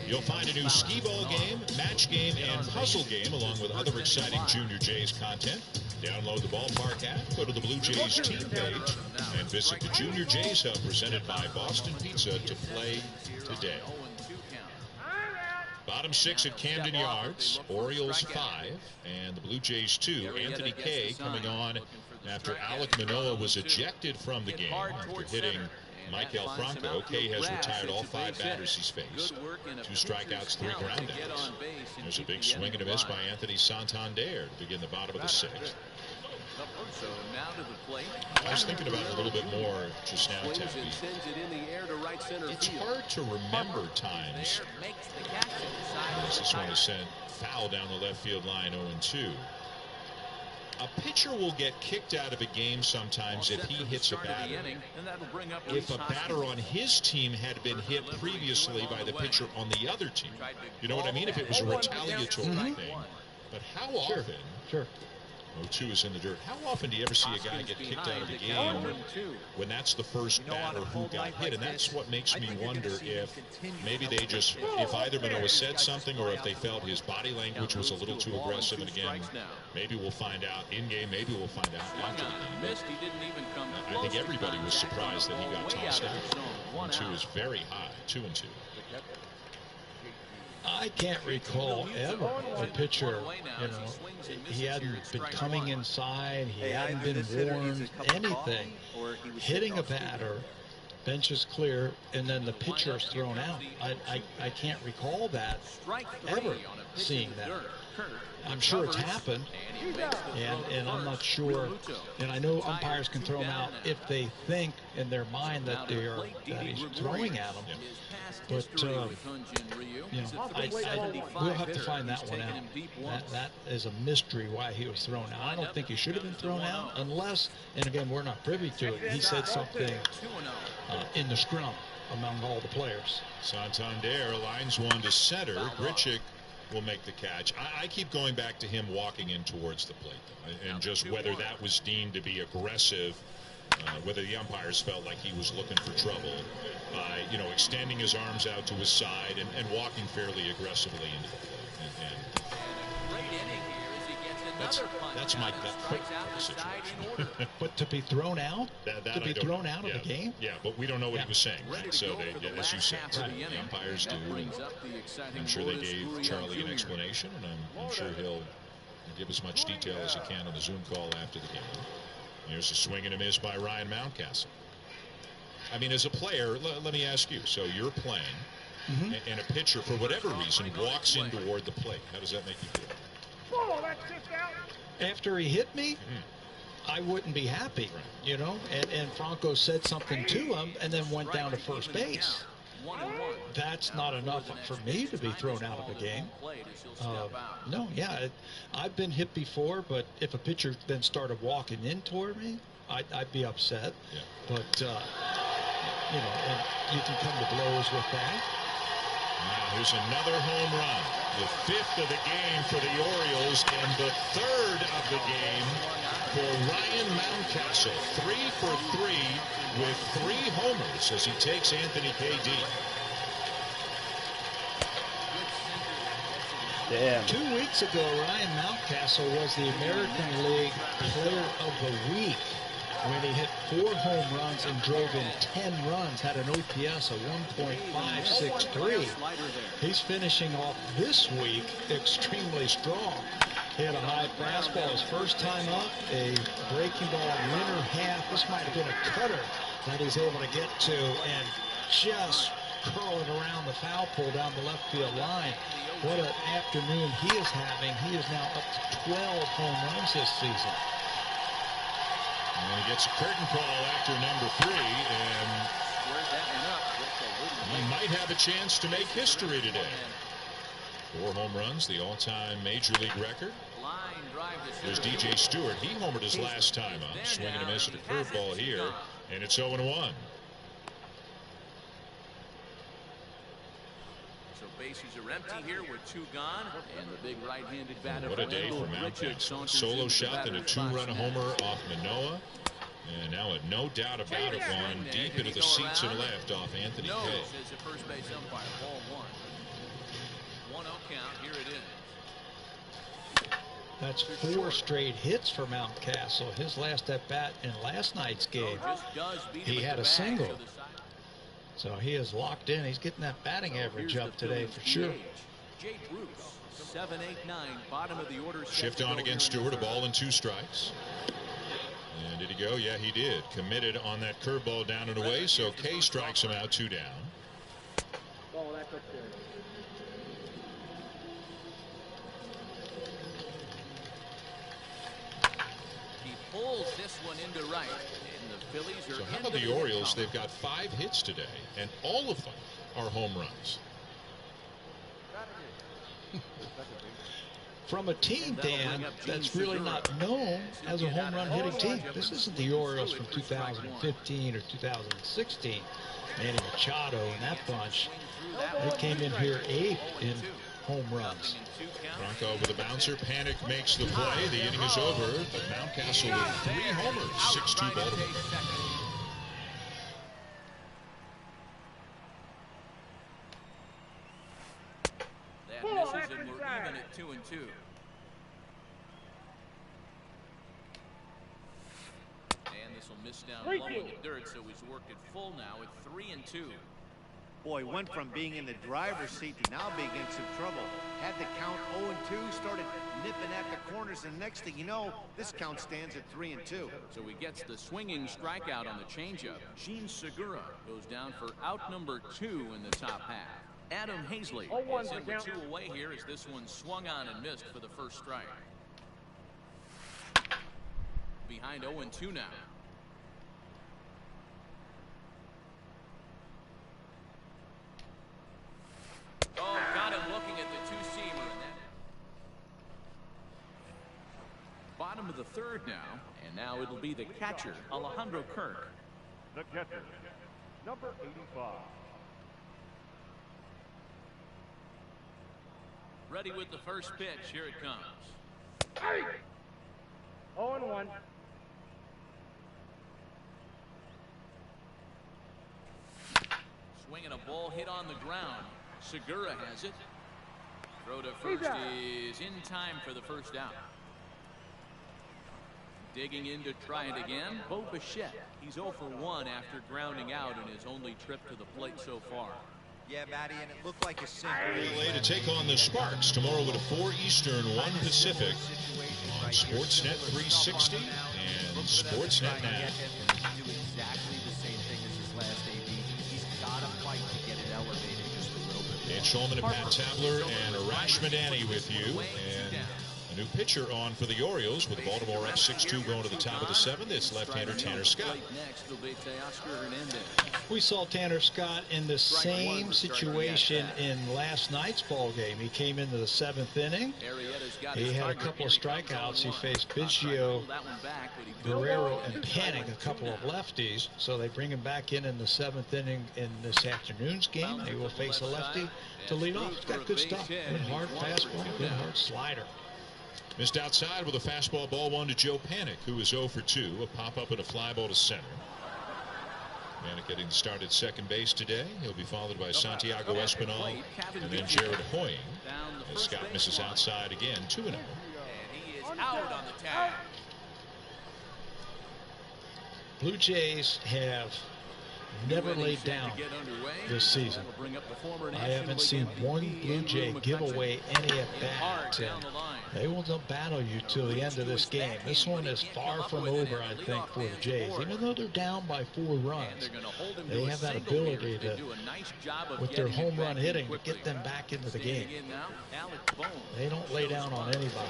You'll find a new skee-ball game, match game, and puzzle game, along with other exciting Junior Jays content. Download the ballpark app, go to the Blue Jays team page, and visit the Junior Jays Hub, presented by Boston Pizza, to play today. Bottom 6 at Camden Yards, Orioles 5, and the Blue Jays 2. Anthony Kay coming on after Alek Manoah was ejected from the game after hitting Michael Franco. Kay has retired all 5 batters he's faced. 2 strikeouts, 3 groundouts. There's a big swing and a miss by Anthony Santander to begin the bottom of the 6th.
So now to the plate.
I was thinking about it a little bit more just now, Taffy. It's hard to remember times. This one is sent foul down the left field line, 0-2. A pitcher will get kicked out of a game sometimes if he hits a batter. If a batter on his team had been hit previously by the pitcher on the other team. You know what I mean? If it was a retaliatory thing. But how often...
Sure.
0-2 is in the dirt. How often do you ever see a guy get kicked out of the game when that's the first batter who got hit? And that's what makes me wonder if maybe they just, if either Manoah said something or if they felt his body language was a little too aggressive. And again, maybe we'll find out in-game, maybe we'll find out after the game. But I think everybody was surprised that he got tossed out. 1-2 is very high, 2-2.
I can't recall ever a pitcher, he hadn't been coming inside, he hadn't been warned, anything, hitting a batter, bench is clear, and then the pitcher is thrown out. I can't recall that, ever seeing that. I'm sure it's happened, and I'm not sure, and I know umpires can throw him out if they think in their mind that he's throwing at them. But we'll have to find that one out. That is a mystery why he was thrown out. I don't think he should have been thrown out unless, and again, we're not privy to it, he said something in the scrum among all the players.
Santander lines one to center. Grichuk will make the catch. I keep going back to him walking in towards the plate, though, and just whether that was deemed to be aggressive, whether the umpires felt like he was looking for trouble by, extending his arms out to his side and walking fairly aggressively into the plate. And that's my gut for the situation.
But to be thrown out? To be thrown out of the game?
Yeah, but we don't know what he was saying, right? So, as you said, the umpires do. I'm sure they gave Charlie an explanation, and I'm sure he'll give as much detail as he can on the Zoom call after the game. Here's a swing and a miss by Ryan Mountcastle. I mean, as a player, let me ask you. So you're playing, and a pitcher, for whatever reason, walks in toward the plate. How does that make you feel?
After he hit me, I wouldn't be happy, and Franco said something to him and then went down to first base. That's not enough for me to be thrown out of a game. I've been hit before, but if a pitcher then started walking in toward me, I'd be upset.
Yeah.
But, and you can come to blows with that.
Now here's another home run. The 5th of the game for the Orioles and the 3rd of the game for Ryan Mountcastle. 3 for 3 with 3 homers as he takes Anthony Kay deep.
Damn.
2 weeks ago, Ryan Mountcastle was the American League Player of the Week when he hit 4 home runs and drove in 10 runs, had an OPS of 1.563. He's finishing off this week extremely strong. He had a high fastball his first time up, a breaking ball inner half. This might have been a cutter that he's able to get to and just curl it around the foul pole down the left field line. What an afternoon he is having. He is now up to 12 home runs this season.
And he gets a curtain call after number 3, and he might have a chance to make history today. 4 home runs, the all-time Major League record. There's DJ Stewart. He homered his last time up, swinging a miss at a curveball here, and it's 0-1.
So bases are empty here with 2 gone, and the big right-handed batter.
What a day for Mountcastle. Solo shot, then a 2-run homer off Manoah. And now a no doubt about it one deep into the seats and left off Anthony Kay.
Says the first base umpire, ball 1. 1-0 count. Here it is.
That's 4 straight hits for Mountcastle. His last at bat in last night's game, he had a single. So he is locked in. He's getting that batting average up today for sure.
Jay Bruce, 7-8-9, bottom of the order.
Shift on against Stewart, a ball and 2 strikes. And did he go? Yeah, he did. Committed on that curveball down and away, so Kay strikes him out 2 down.
Oh, that's up there.
He pulls this one into right, and the Phillies are.
So how about the Orioles? They've got 5 hits today, and all of them are home runs.
From a team, Dan, that's really not known as a home run hitting team. This isn't the Orioles from 2015 or 2016. Manny Machado and that bunch. They came in here 8th in home runs.
Bronco with a bouncer. Panic makes the play. The inning is over, but Mountcastle with 3 homers. 6-2 Baltimore.
Misses, and we're even at 2-2. And this will miss down low in the dirt, so he's worked it full now at 3-2.
Boy, went from being in the driver's seat to now being in some trouble. Had the count 0-2, started nipping at the corners, and next thing you know, this count stands at 3-2.
So he gets the swinging strikeout on the changeup. Gene Segura goes down for out number 2 in the top half. Adam Hazley is in with 2 away here as this one swung on and missed for the first strike. Behind 0-2 now. Oh, got him looking at the 2-seamer. Bottom of the 3rd now, and now it'll be the catcher, Alejandro Kirk.
The catcher, number 85.
Ready with the first pitch. Here it comes.
0-1.
Swinging a ball hit on the ground. Segura has it. Throw to first is in time for the first out. Digging in to try it again, Bo Bichette. He's 0 for 1 after grounding out in his only trip to the plate so far.
Yeah, Matty, and it looked like a single.
LA to take on the Sparks tomorrow at 4 Eastern, 1 Pacific on Sportsnet 360 and Sportsnet Now.
Do exactly the same thing as his last AB. He's got to fight to get it elevated just a little bit.
Dan Shulman and Pat Tabler and Arash Madani with you. And a new pitcher on for the Orioles with Baltimore up 6-2 going to the top of the 7th. It's left-hander Tanner Scott.
We saw Tanner Scott in the same situation in last night's ball game. He came into the 7th inning. He had a couple of strikeouts. He faced Biggio, Guerrero, and Panic, a couple of lefties. So they bring him back in the 7th inning in this afternoon's game. He will face a lefty to lead off. He's got good stuff. Good hard fastball, good hard slider.
Missed outside with a fastball, ball 1 to Joe Panic, who is 0 for 2. A pop-up and a fly ball to center. And getting started second base today. He'll be followed by Santiago Espinal and then Jared Hoying. As Scott misses outside again, 2-0.
And he is out on the tag.
Blue Jays have never laid down this season. I haven't seen one Blue Jay give away any at bat. They will battle you till the end of this game. This one is far from over, I think, for the Jays. Even though they're down by 4 runs, they have that ability to, with their home run hitting, to get them back into the game. They don't lay down on anybody.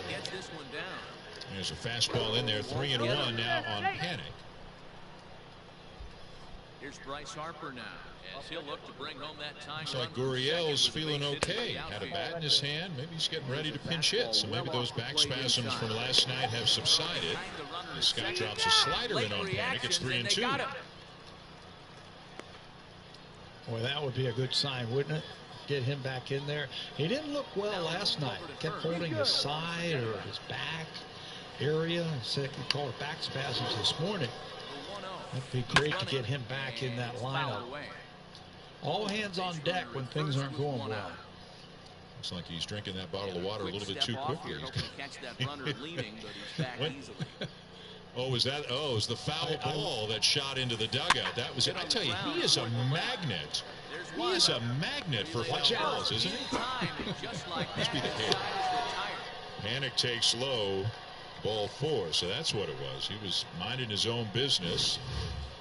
There's a fastball in there, 3-1 now on Panic.
Here's Bryce Harper now, as he'll look to bring home that time.
Looks like Gurriel's feeling okay. Had a bat in his hand. Maybe he's getting ready to pinch hit. So maybe those back spasms from last night have subsided. As Scott drops a slider in on Panic. It's 3-2.
Boy, that would be a good sign, wouldn't it? Get him back in there. He didn't look well last night. Kept holding his side or his back area. Said he called it back spasms this morning. It'd be great to get him back in that lineup. All hands on deck when things aren't going well.
Looks like he's drinking that bottle of water a little bit too quickly. Oh, is that? Oh, it was the foul ball that shot into the dugout. That was it. I tell you, he is a magnet. He is a magnet for foul balls, isn't he? Must be the hair. Panic takes low. Ball 4, so that's what it was. He was minding his own business,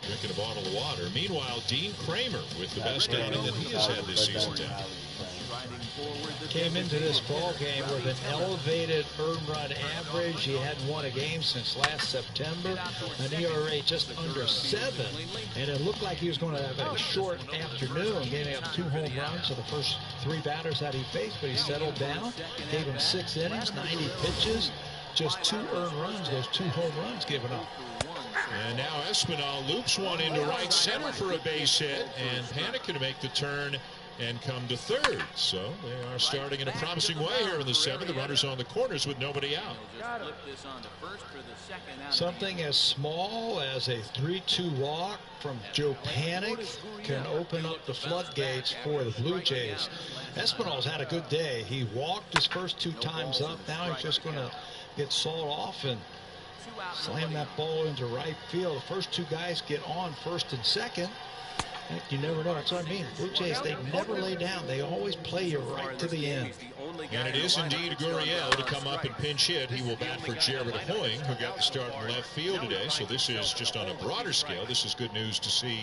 drinking a bottle of water. Meanwhile, Dean Kramer with the best outing that he has had this season.
Came into this ball game with an elevated earned run average. He hadn't won a game since last September. An ERA just under 7, and it looked like he was going to have a short afternoon, giving up 2 home runs to the first 3 batters that he faced, but he settled down, gave him 6 innings, 90 pitches. Just 2 earned runs, those 2 home runs given up.
And now Espinal loops one into right center for a base hit, and Panic can make the turn and come to third. So they are starting in a promising way here in the 7th. The runners on the corners with nobody out.
Something as small as a 3-2 walk from Joe Panic can open up the floodgates for the Blue Jays. Espinal's had a good day. He walked his first 2 times up. Now he's just going to get sawed off and slam that ball into right field. The first 2 guys get on first and second. You never know. That's what I mean. Blue Jays, they never lay down. They always play you right to the end.
And it is indeed Gurriel to come up and pinch hit. He will bat for Jared Hoying, who got the start in left field today. So this is just on a broader scale. This is good news to see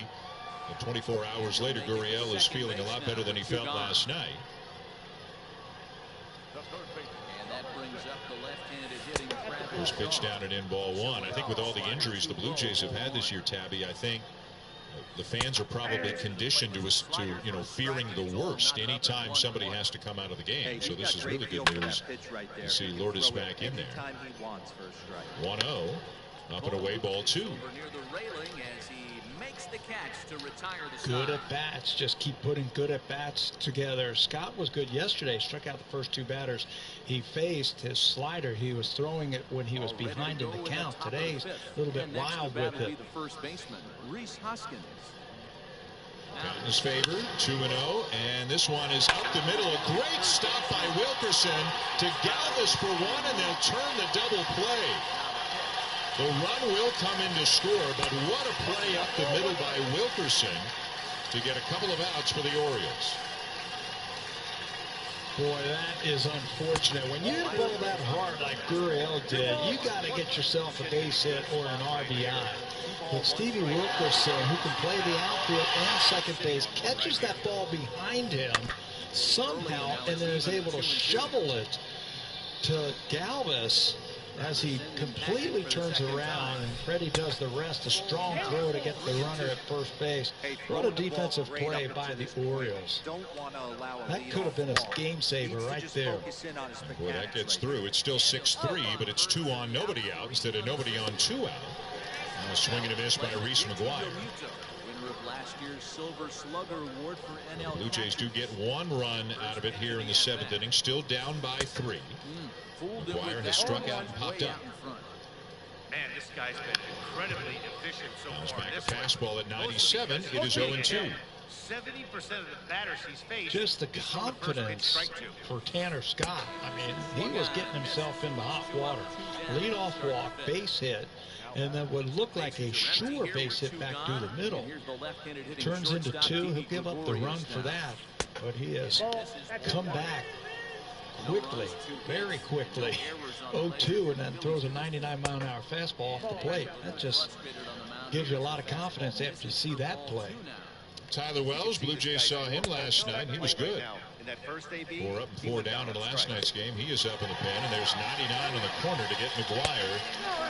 that 24 hours later, Gurriel is feeling a lot better than he felt last night. First pitch down and in, ball 1. I think with all the injuries the Blue Jays have had this year, Tabby, I think the fans are probably conditioned to fearing the worst anytime somebody has to come out of the game. So this is really good news to see Lourdes back in there. 1-0. Up and away, ball 2.
Good at bats. Just keep putting good at bats together. Scott was good yesterday. Struck out the first 2 batters he faced. His slider, he was throwing it when he was behind in the count. Today he's a little bit wild with it.
Got in his favor, 2-0, and this one is up the middle. A great stop by Wilkerson to Galvis for 1, and they'll turn the double play. The run will come in to score, but what a play up the middle by Wilkerson to get a couple of outs for the Orioles.
Boy, that is unfortunate. When you hit the ball that hard like Gurriel did, you got to get yourself a base hit or an RBI. But Stevie Wilkerson, who can play the outfield and second base, catches that ball behind him somehow and then is able to shovel it to Galvis as he completely turns around, and Freddie does the rest. A strong throw to get the runner at first base. What a defensive play by the Orioles. That could have been a game saver right there.
Boy, that gets through. It's still 6-3, but it's 2 on, nobody out instead of nobody on, 2 out. And a swing and a miss by Reese McGuire. The Blue Jays do get 1 run out of it here in the 7th inning. Still down by 3. McGuire has struck out and popped up.
Man, this guy's been incredibly efficient so
Bounce
far.
back
This
a fastball at 97. It is 0-2.
70% of the batters he's faced.
Just the confidence for Tanner Scott. I mean, he was getting himself into hot water. Leadoff walk, base hit, and then would look like a sure base hit back through the middle. Turns into 2. He'll give up the run for that, but he has come back quickly, very quickly. 0-2, and then throws a 99-mile-an-hour fastball off the plate. That just gives you a lot of confidence after you see that play.
Tyler Wells, Blue Jays saw him last night, and he was good. 4 up and 4 down in last night's game. He is up in the pen, and there's 99 on the corner to get McGuire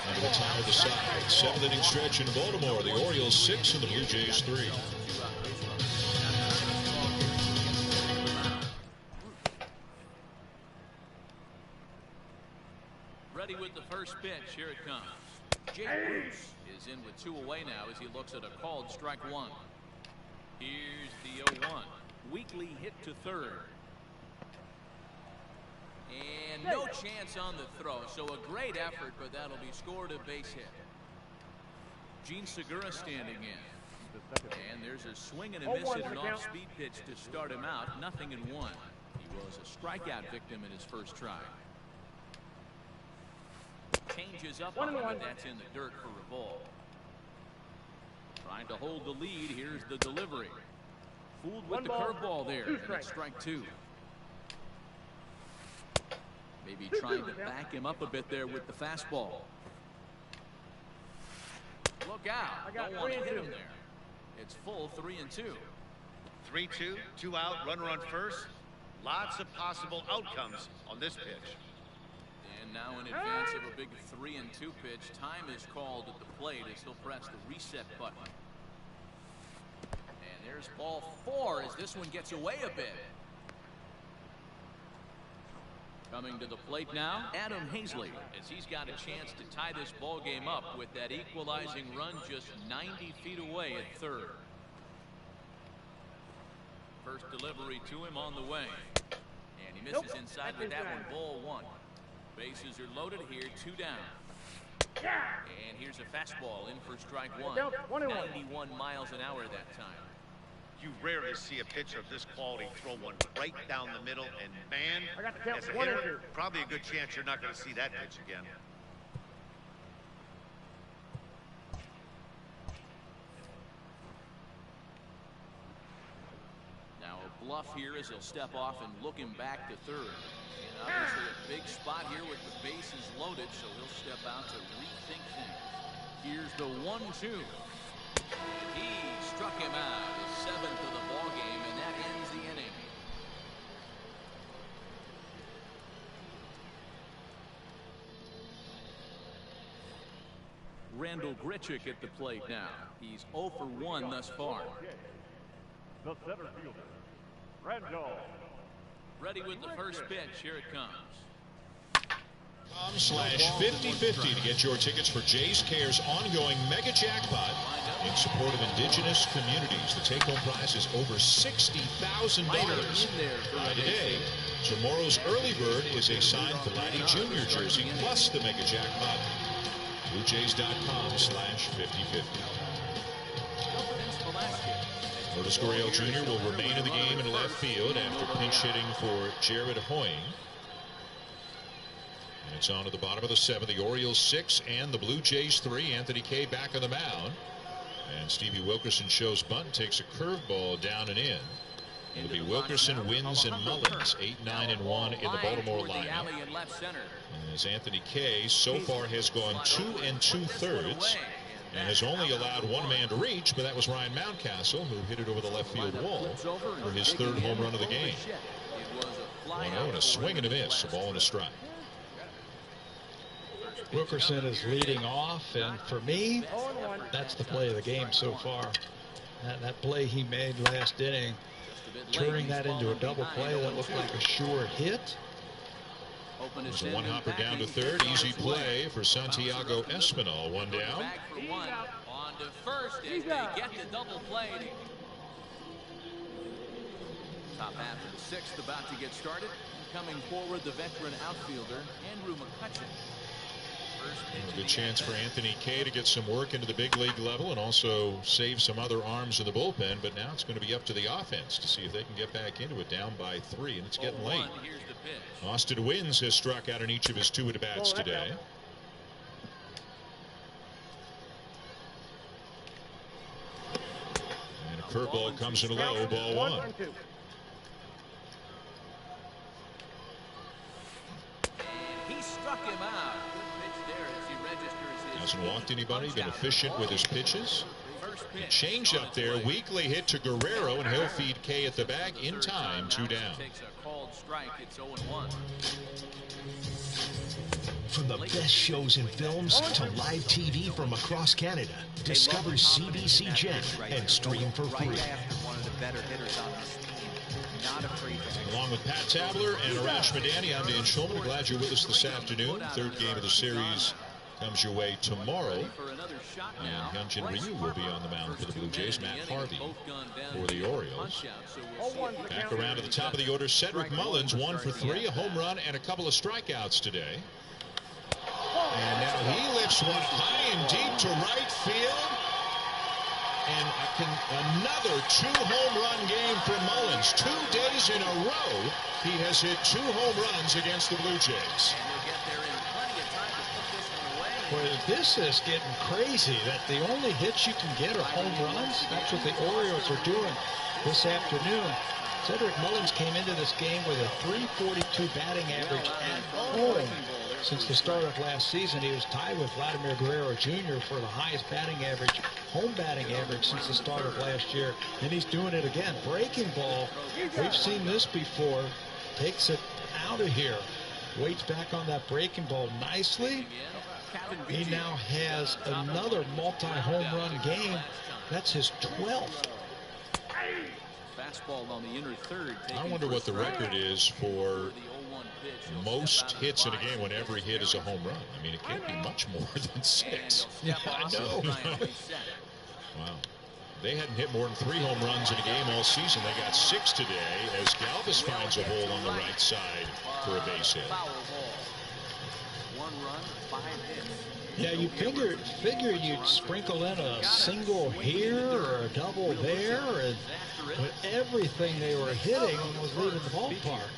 under the tie of the side. 7th inning stretch in Baltimore. The Orioles 6 and the Blue Jays 3.
Ready with the first pitch. Here it comes. Jake Bruce is in with 2 away now as he looks at a called strike 1. Here's the 0-1. Weekly hit to third. And no chance on the throw, so a great effort, but that'll be scored a base hit. Gene Segura standing in. And there's a swing and a miss at an off-speed pitch to start him out. 0-1. He was a strikeout victim in his first try. Changes up on him, and that's in the dirt for a ball. Trying to hold the lead. Here's the delivery. Fooled with the curveball there, and it's strike 2. Maybe trying to back him up a bit there with the fastball. Look out. Don't want to hit him there. It's full 3-2.
3-2, 2 out, runner on first. Lots of possible outcomes on this pitch.
And now in advance of a big 3-2 pitch, time is called at the plate as he'll press the reset button. And there's ball 4 as this one gets away a bit. Coming to the plate now, Adam Hazley, as he's got a chance to tie this ball game up with that equalizing run just 90 feet away at third. First delivery to him on the way. And he misses inside with that one, ball 1. Bases are loaded here, 2 down. And here's a fastball in for strike 1. 91 miles an hour that time.
You rarely see a pitcher of this quality throw one right down the middle, and man, as a hitter, probably a good chance you're not going to see that pitch again.
Now a bluff here as he'll step off and look him back to third. And obviously a big spot here with the bases loaded, so he'll step out to rethink things. Here's the 1-2. He struck him out, his 7th of the ball game, and that ends the inning. Randall Grichuk at the plate now. He's 0 for 1 thus far.
The center fielder, Randall.
Ready with the first pitch. Here it comes.
/5050 to get your tickets for Jays Care's ongoing mega jackpot in support of indigenous communities. The take-home prize is over $60,000. Today, tomorrow's early bird is a signed Vladdy Jr. jersey plus the mega jackpot. BlueJays.com/5050. Otis Gurriel Jr. will remain in the game in left field after pinch hitting for Jared Hoying. And it's on to the bottom of the 7th. The Orioles 6 and the Blue Jays 3. Anthony Kay back on the mound. And Stevie Wilkerson shows bunt, takes a curveball down and in. It'll be Wilkerson, Wins, and Mullins, 8, 9, and 1 in the Baltimore lineup. As Anthony Kay so far has gone 2 2/3 and has only allowed one man to reach, but that was Ryan Mountcastle, who hit it over the left field wall for his 3rd home run of the game. 1-0 and a swing and a miss, a ball and a strike.
Wilkerson is leading off, and for me, that's the play of the game so far. That play he made last inning, turning that into a double play that looked like a sure hit.
There's a one-hopper down to third. Easy play for Santiago Espinal. 1 down.
On to first as they get the double play. Top half of the 6th about to get started. Coming forward, the veteran outfielder, Andrew McCutchen.
A good chance for Anthony Kay to get some work into the big league level and also save some other arms in the bullpen. But now it's going to be up to the offense to see if they can get back into it, down by 3, and it's getting late. Austin Wynns has struck out in each of his 2 at-bats today. And a curveball comes in low, ball 1.
He struck him out. Good pitch there as he registers his.
Hasn't walked anybody, been efficient with his pitches. Change up there, weakly hit to Guerrero, and he'll feed Kay at the bag in time, 2 down.
Takes a called strike. It's 0-1.
From the best shows and films to live TV from across Canada, discover CBC Gem and stream for free.
One of the better hitters on this team. Not afraid to.
Along with Pat Tabler and Arash Madani, I'm Dan Schulman. Glad you're with us this afternoon. 3rd game of the series comes your way tomorrow. And Hyunjin Ryu will be on the mound for the Blue Jays. Matt Harvey for the Orioles. Back around to the top of the order, Cedric Mullins, 1 for 3, a home run and a couple of strikeouts today. And now he lifts one high and deep to right field. And another 2 home run game for Mullins. 2 days in a row, he has hit 2 home runs against the Blue Jays.
Well, this is getting crazy that the only hits you can get are home runs. That's what the Orioles are doing this afternoon. Cedric Mullins came into this game with a .342 batting average at home. Since the start of last season, he was tied with Vladimir Guerrero Jr. for the highest batting average, home batting average since the start of last year. And he's doing it again. Breaking ball. We've seen this before. Takes it out of here. Waits back on that breaking ball nicely. He now has another multi-home run game. That's his 12th.
Fastball on the inner third.
I wonder what the record is for most hits in a game when every hit is a home run. I mean, it can't be much more than 6.
Yeah, I know.
Wow. They hadn't hit more than 3 home runs in a game all season. They got 6 today as Galvis finds a hole on the right side for a base hit.
1 run, 5 hits.
Yeah, you figure you'd sprinkle in a single here or a double there, and but everything they were hitting was leaving the ballpark.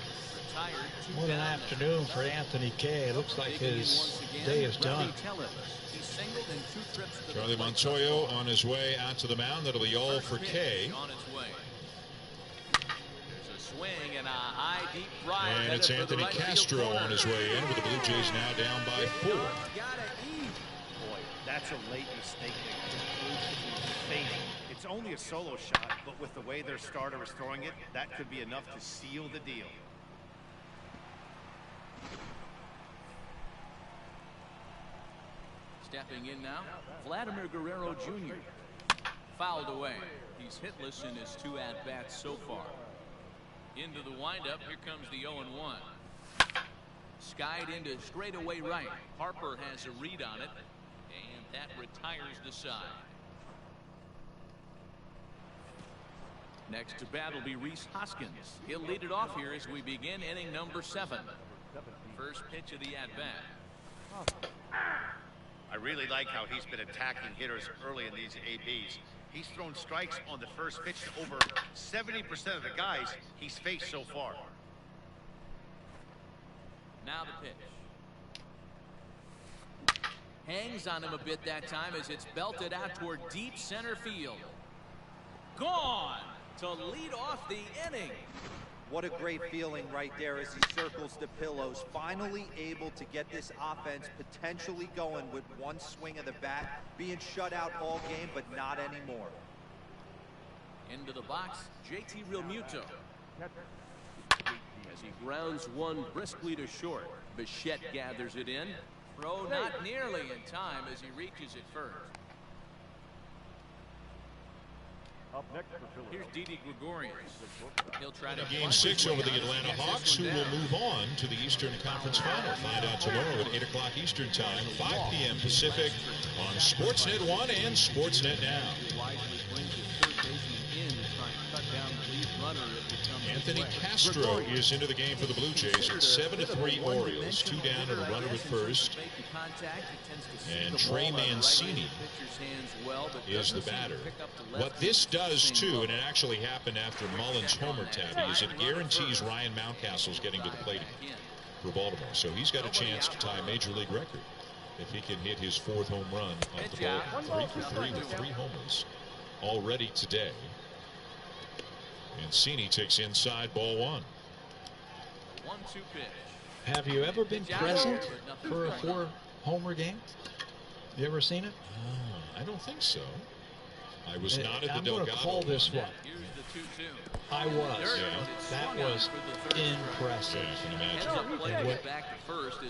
What an afternoon for Anthony Kay. It looks like his day is done.
Charlie Montoyo on his way out to the mound. That'll be all for Kay. And it's Anthony Castro on his way in with the Blue Jays now down by 4.
Boy, that's a late mistake that concludes fading. It's only a solo shot, but with the way their starter is throwing it, that could be enough to seal the deal.
Stepping in now, Vladimir Guerrero Jr. Fouled away. He's hitless in his 2 at-bats so far. Into the windup, here comes the 0-1. Skied into straightaway right. Harper has a read on it, and that retires the side. Next to bat will be Rhys Hoskins. He'll lead it off here as we begin inning number 7. First pitch of the at-bat.
I really like how he's been attacking hitters early in these ABs. He's thrown strikes on the first pitch to over 70% of the guys he's faced so far.
Now the pitch. Hangs on him a bit that time as it's belted out toward deep center field. Gone to lead off the inning.
What a great feeling right there as he circles the pillows. Finally able to get this offense potentially going with 1 swing of the bat. Being shut out all game, but not anymore.
Into the box, JT Realmuto. As he grounds one briskly to short. Bichette gathers it in. Throw not nearly in time as he reaches it first. Here's Didi Gregorius. He'll try to
Game 6 over the Atlanta Hawks, who will move on to the Eastern Conference Final. Find out tomorrow at 8 o'clock Eastern Time, 5 p.m. Pacific on Sportsnet 1 and Sportsnet Now. Anthony Castro is into the game for the Blue Jays. It's 7-3 Orioles. 2 down and a runner at first. And Trey Mancini is the batter. What this does, too, and it actually happened after Mullins' homer, Tabby, is it guarantees Ryan Mountcastle's getting to the plate again for Baltimore. So he's got a chance to tie a Major League record if he can hit his 4th home run off the ball. 3 for 3 with 3 homers already today. Mancini takes inside, ball 1.
1-2 pitch.
Have you ever been present for a 4-homer game? You ever seen it?
I don't think so. I was not at the Delgado.
I'm going to call this one.
Here's the 2-2.
I was.
Yeah.
That was impressive.
Yeah, I can imagine.
And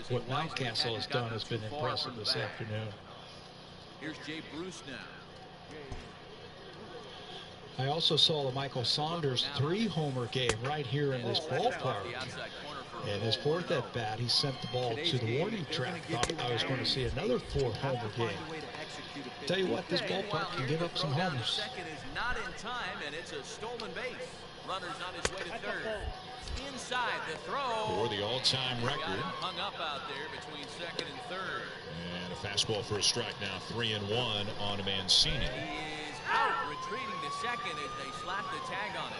what Mountcastle has done has been impressive this afternoon.
Here's Jay Bruce now.
I also saw the Michael Saunders 3-homer game right here in this ballpark. And his 4th at bat, he sent the ball to the warning track. Thought I was going to see another 4-homer game. Tell you what, this ballpark can give up some homers.
Second is not in time, and it's a stolen base. Runner's on his way to third. Inside the throw.
For the all-time record.
Hung up out there between second and third.
And a fastball for a strike now. 3-1 on Mancini.
He is out, retreating to second as they slap the tag on it.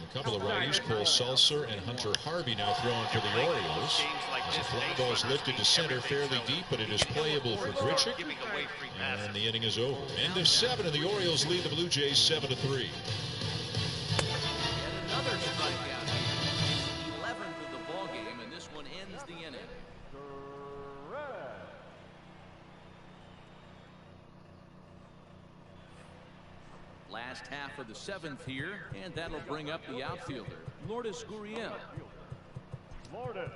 A couple of righties, Cole Sulser and Hunter Harvey now throwing for the Orioles. As the fly ball is lifted to center fairly deep, but it is playable for Grichuk. And the inning is over. End of 7, and the Orioles lead the Blue Jays 7-3.
And another strikeout. 11th of the ball game, and this one ends the inning. Last half of the 7th here, and that'll bring up the outfielder, Lourdes Gurriel.
Lourdes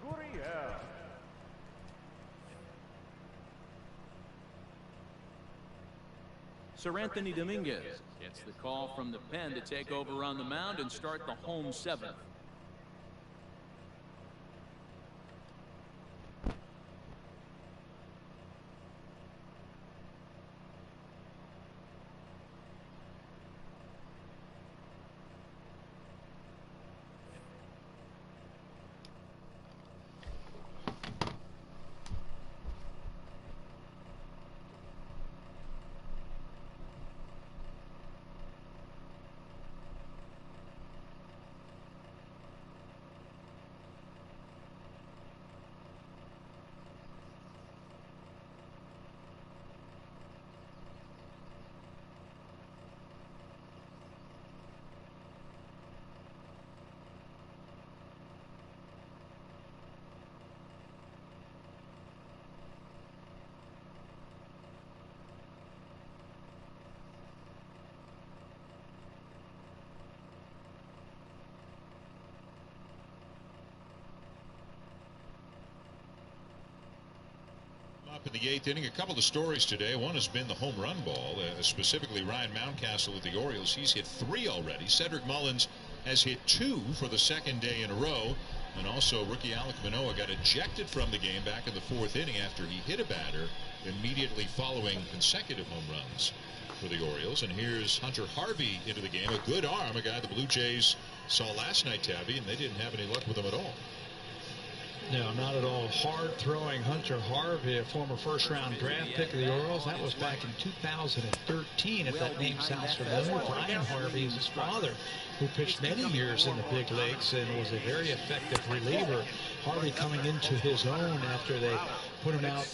Gurriel.
Sir Anthony Dominguez gets the call from the pen to take over on the mound and start the home 7th.
Up in the 8th inning, a couple of stories today. One has been the home run ball, specifically Ryan Mountcastle with the Orioles. He's hit 3 already. Cedric Mullins has hit 2 for the 2nd day in a row. And also, rookie Alek Manoah got ejected from the game back in the 4th inning after he hit a batter immediately following consecutive home runs for the Orioles. And here's Hunter Harvey into the game. A good arm, a guy the Blue Jays saw last night, Tabby, and they didn't have any luck with him at all.
No, not at all. Hard-throwing Hunter Harvey, a former first-round draft pick of the Orioles. That was back in 2013, if that name sounds familiar. Brian Harvey is his father, who pitched many years in the big leagues and was a very effective reliever. Harvey coming into his own after they put him out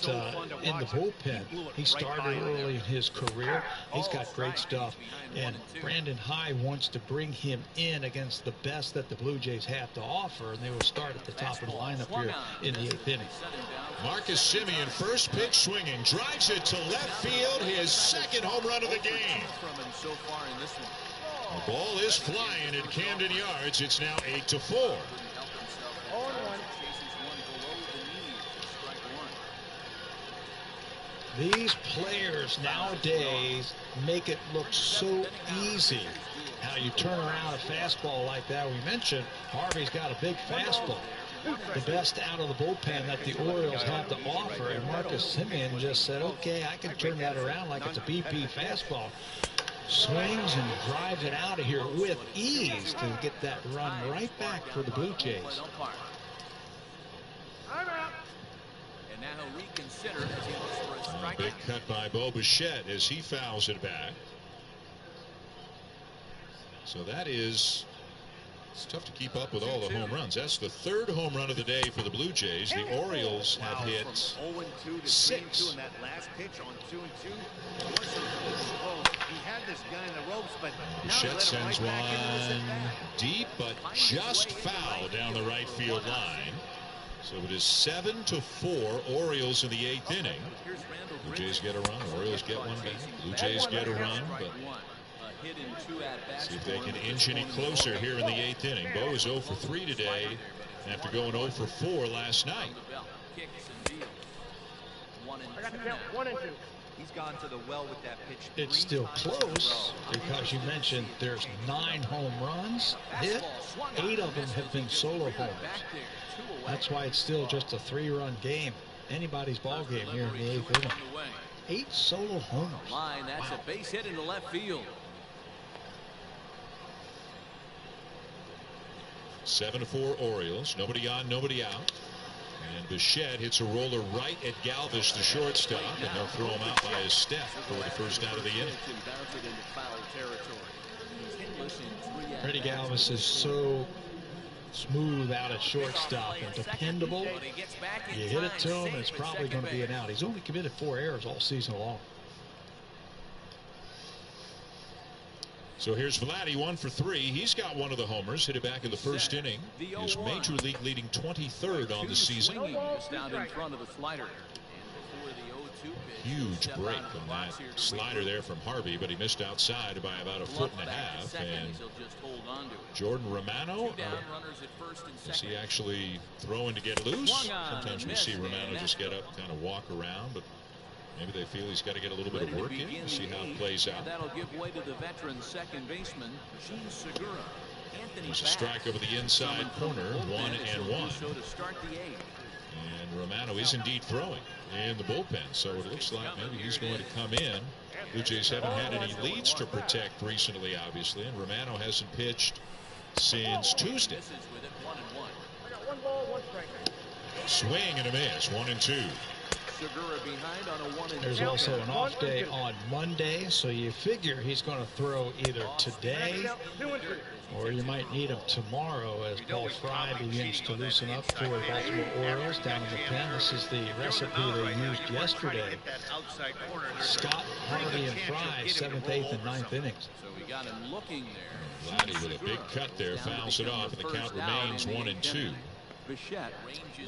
in the bullpen. He started early in his career. He's got great stuff. And Brandon High wants to bring him in against the best that the Blue Jays have to offer, and they will start at the top of the lineup here in the 8th inning.
Marcus Semien, first pitch swinging, drives it to left field, his 2nd home run of the game. The ball is flying at Camden Yards. It's now 8-4.
These players nowadays make it look so easy. How you turn around a fastball like that. We mentioned Harvey's got a big fastball. the best out of the bullpen that the Orioles have to offer, and Marcus Semien just said, okay, I can turn that around like it's a BP fastball. Swings and drives it out of here with ease to get that run right back for the Blue Jays.
And now he'll reconsider as he looks for a strike.
Big cut by Bo Bichette as he fouls it back. So that is, it's tough to keep up with all the home runs. That's the third home run of the day for the Blue Jays. The Orioles have hit 6.
In that last pitch on 2-2. He had this guy in the ropes, but
Bichette sends one deep, but just foul down the right field line. So it is 7-4 Orioles in the 8th inning. Blue Jays get a run. Orioles get one back. Blue Jays get a run, but see if they can inch any closer here in the 8th inning. Bo is 0 for 3 today after going 0 for 4 last night.
I got the count. 1 and 2.
He's gone to the well with that pitch.
It's still close because you mentioned there's 9 home runs hit. 8 of them have been solo homers. That's why it's still just a 3-run game. Anybody's ball game here in the 8th inning. 8 solo homers.
That's a base hit into left field.
7-4 Orioles. Nobody on, nobody out. And Bichette hits a roller right at Galvis, the shortstop, and they'll throw him out by a step for the first out of the inning.
Freddie Galvis is so smooth out at shortstop and dependable. You hit it to him, and it's probably going to be an out. He's only committed 4 errors all season long.
So here's Vladdy, 1 for 3. He's got one of the homers, hit it back in the first inning. His major league leading 23rd on the season. Huge break on that slider there from Harvey, but he missed outside by about 1.5 feet. And Jordan Romano, is he actually throwing to get loose? Sometimes we see Romano just get up, kind of walk around, but maybe they feel he's got to get a little bit of work in to see how it plays out.
That'll give way to the veteran second baseman, Gene Segura.
There's a strike over the inside corner, 1-1. And Romano is indeed throwing in the bullpen, so it looks like maybe he's going to come in. Blue Jays haven't had any leads to protect recently, obviously, and Romano hasn't pitched since Tuesday.
I got 1 ball, 1 strike.
Swing and a miss, 1-2.
There's also an off day on Monday, so you figure he's going to throw either today or you might need him tomorrow as Paul Fry begins to loosen up for the Baltimore Orioles down in the pen. This is the recipe they used yesterday. Scott, Harvey, and Fry, 7th, 8th, and 9th innings.
So we got him looking there.
Vladdy with a big cut there, fouls it off, and the count remains 1-2.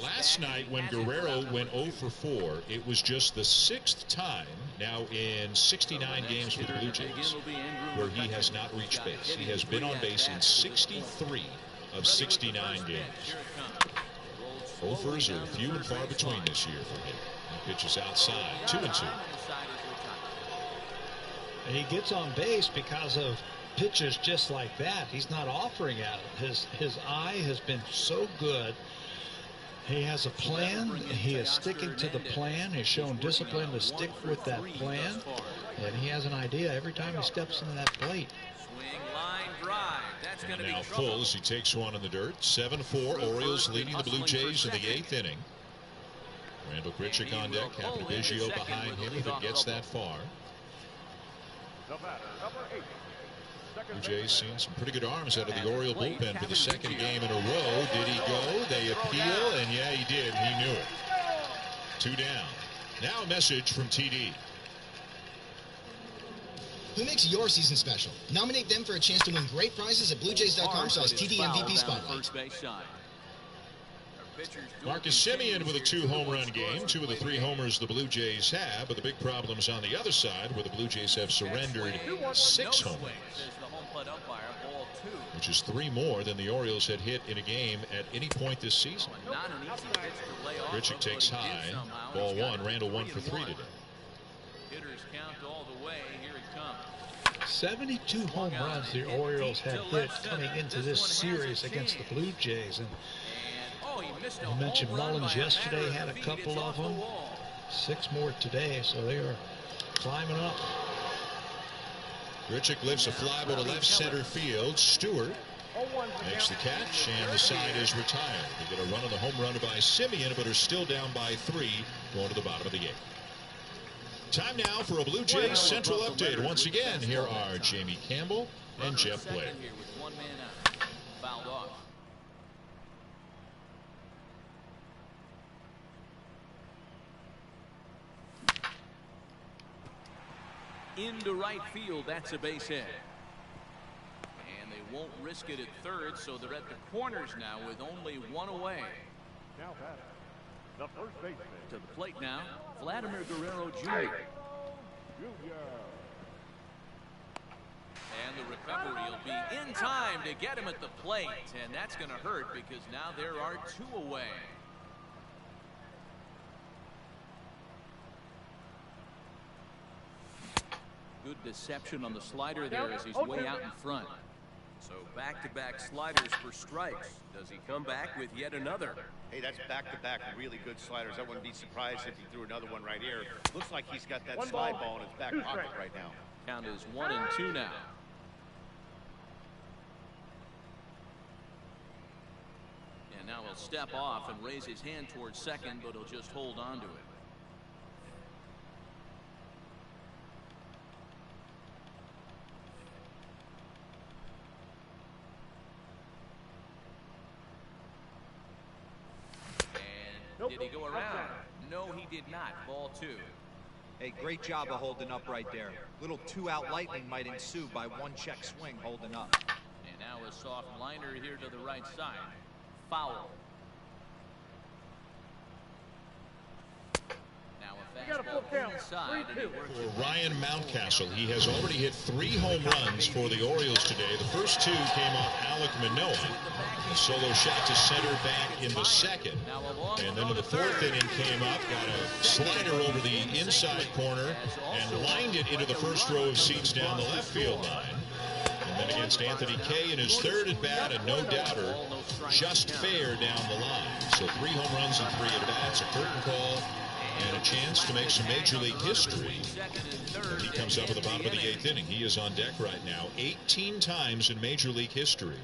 Last night when Guerrero went 0 for 4, it was just the 6th time now in 69 games for the Blue Jays where he has not reached base. He has been on base in 63 of 69 games. Offers are few and far between this year for him. He pitches outside, 2-2.
And he gets on base because of pitches just like that. He's not offering at it. His eye has been so good. He has a plan. He is sticking to the plan. He's shown discipline to stick with that plan. And he has an idea every time he steps into that plate.
And now full as he takes one in the dirt. 7-4 Orioles leading the Blue Jays in the 8th inning. Randall Grichuk on deck. Capodibiggio behind him if it gets that far. Blue Jays seen some pretty good arms out of the Oriole bullpen for the 2nd game in a row. Did he go? They appeal, and yeah, he did. He knew it. 2 down. Now a message from TD.
Who makes your season special? Nominate them for a chance to win great prizes at BlueJays.com/TD MVP Spotlight.
Marcus Semien with a 2-home-run game. 2 of the 3 homers the Blue Jays have, but the big problem's on the other side where the Blue Jays have surrendered 6 home runs, which is 3 more than the Orioles had hit in a game at any point this season. Grichuk takes high. Ball 1. Randall 1 for 3 today.
Hitters count all the way. Here it comes.
72 home runs the Orioles have hit coming into this series against the Blue Jays. And You mentioned Mullins yesterday had a couple of them. 6 more today, so they are climbing up.
Grichuk lifts a fly ball to left center field. Stewart makes the catch, and the side is retired. They get a run on the home run by Simeon, but are still down by 3 going to the bottom of the 8th. Time now for a Blue Jays Central update. Once again, here are Jamie Campbell and Jeff Blair.
Fouled off. Into right field, that's a base hit. And they won't risk it at third, so they're at the corners now with only 1 away.
Now batting, the first baseman.
To the plate now, Vladimir Guerrero Jr. And the recovery will be in time to get him at the plate, and that's going to hurt because now there are 2 away. Good deception on the slider there as he's way out in front. So back-to-back sliders for strikes. Does he come back with yet another?
Hey, that's back-to-back really good sliders. I wouldn't be surprised if he threw another one right here. Looks like he's got that slide ball in his back pocket right now.
Count is 1-2 now. And now he'll step off and raise his hand towards second, but he'll just hold on to it. Did he go around? No, he did not. Ball 2.
Hey, great job of holding up right there. Little 2-out lightning might ensue by 1 check swing holding up.
And now a soft liner here to the right side. Foul. Now a fastball inside.
For Ryan Mountcastle, he has already hit 3 home runs for the Orioles today. The first 2 came off Alek Manoah. A solo shot to center back in the 2nd. And then in the 4th inning came up, got a slider over the inside corner and lined it into the first row of seats down the left field line. And then against Anthony Kay in his 3rd at bat, a no doubter, just fair down the line. So 3 home runs and 3 at bats, a curtain call, and a chance to make some major league history. And he comes up at the bottom of the 8th inning. He is on deck right now. 18 times in major league history,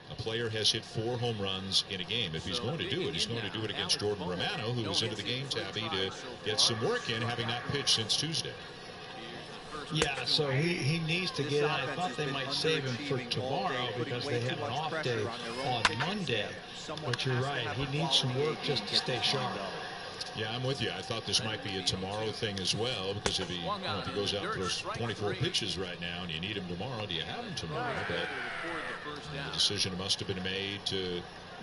a player has hit 4 home runs in a game. If he's going to do it, he's going to do it against Jordan Romano, who was into the game, Tabby, to get some work in, having not pitched since Tuesday.
Yeah, so he needs to get in. I thought they might save him for tomorrow because they have an off day on Monday. But you're right, he needs some work just to stay sharp.
Yeah, I'm with you. I thought this might be a tomorrow thing as well, because if he goes out and throws 24 pitches right now and you need him tomorrow, do you have him tomorrow? But the decision must have been made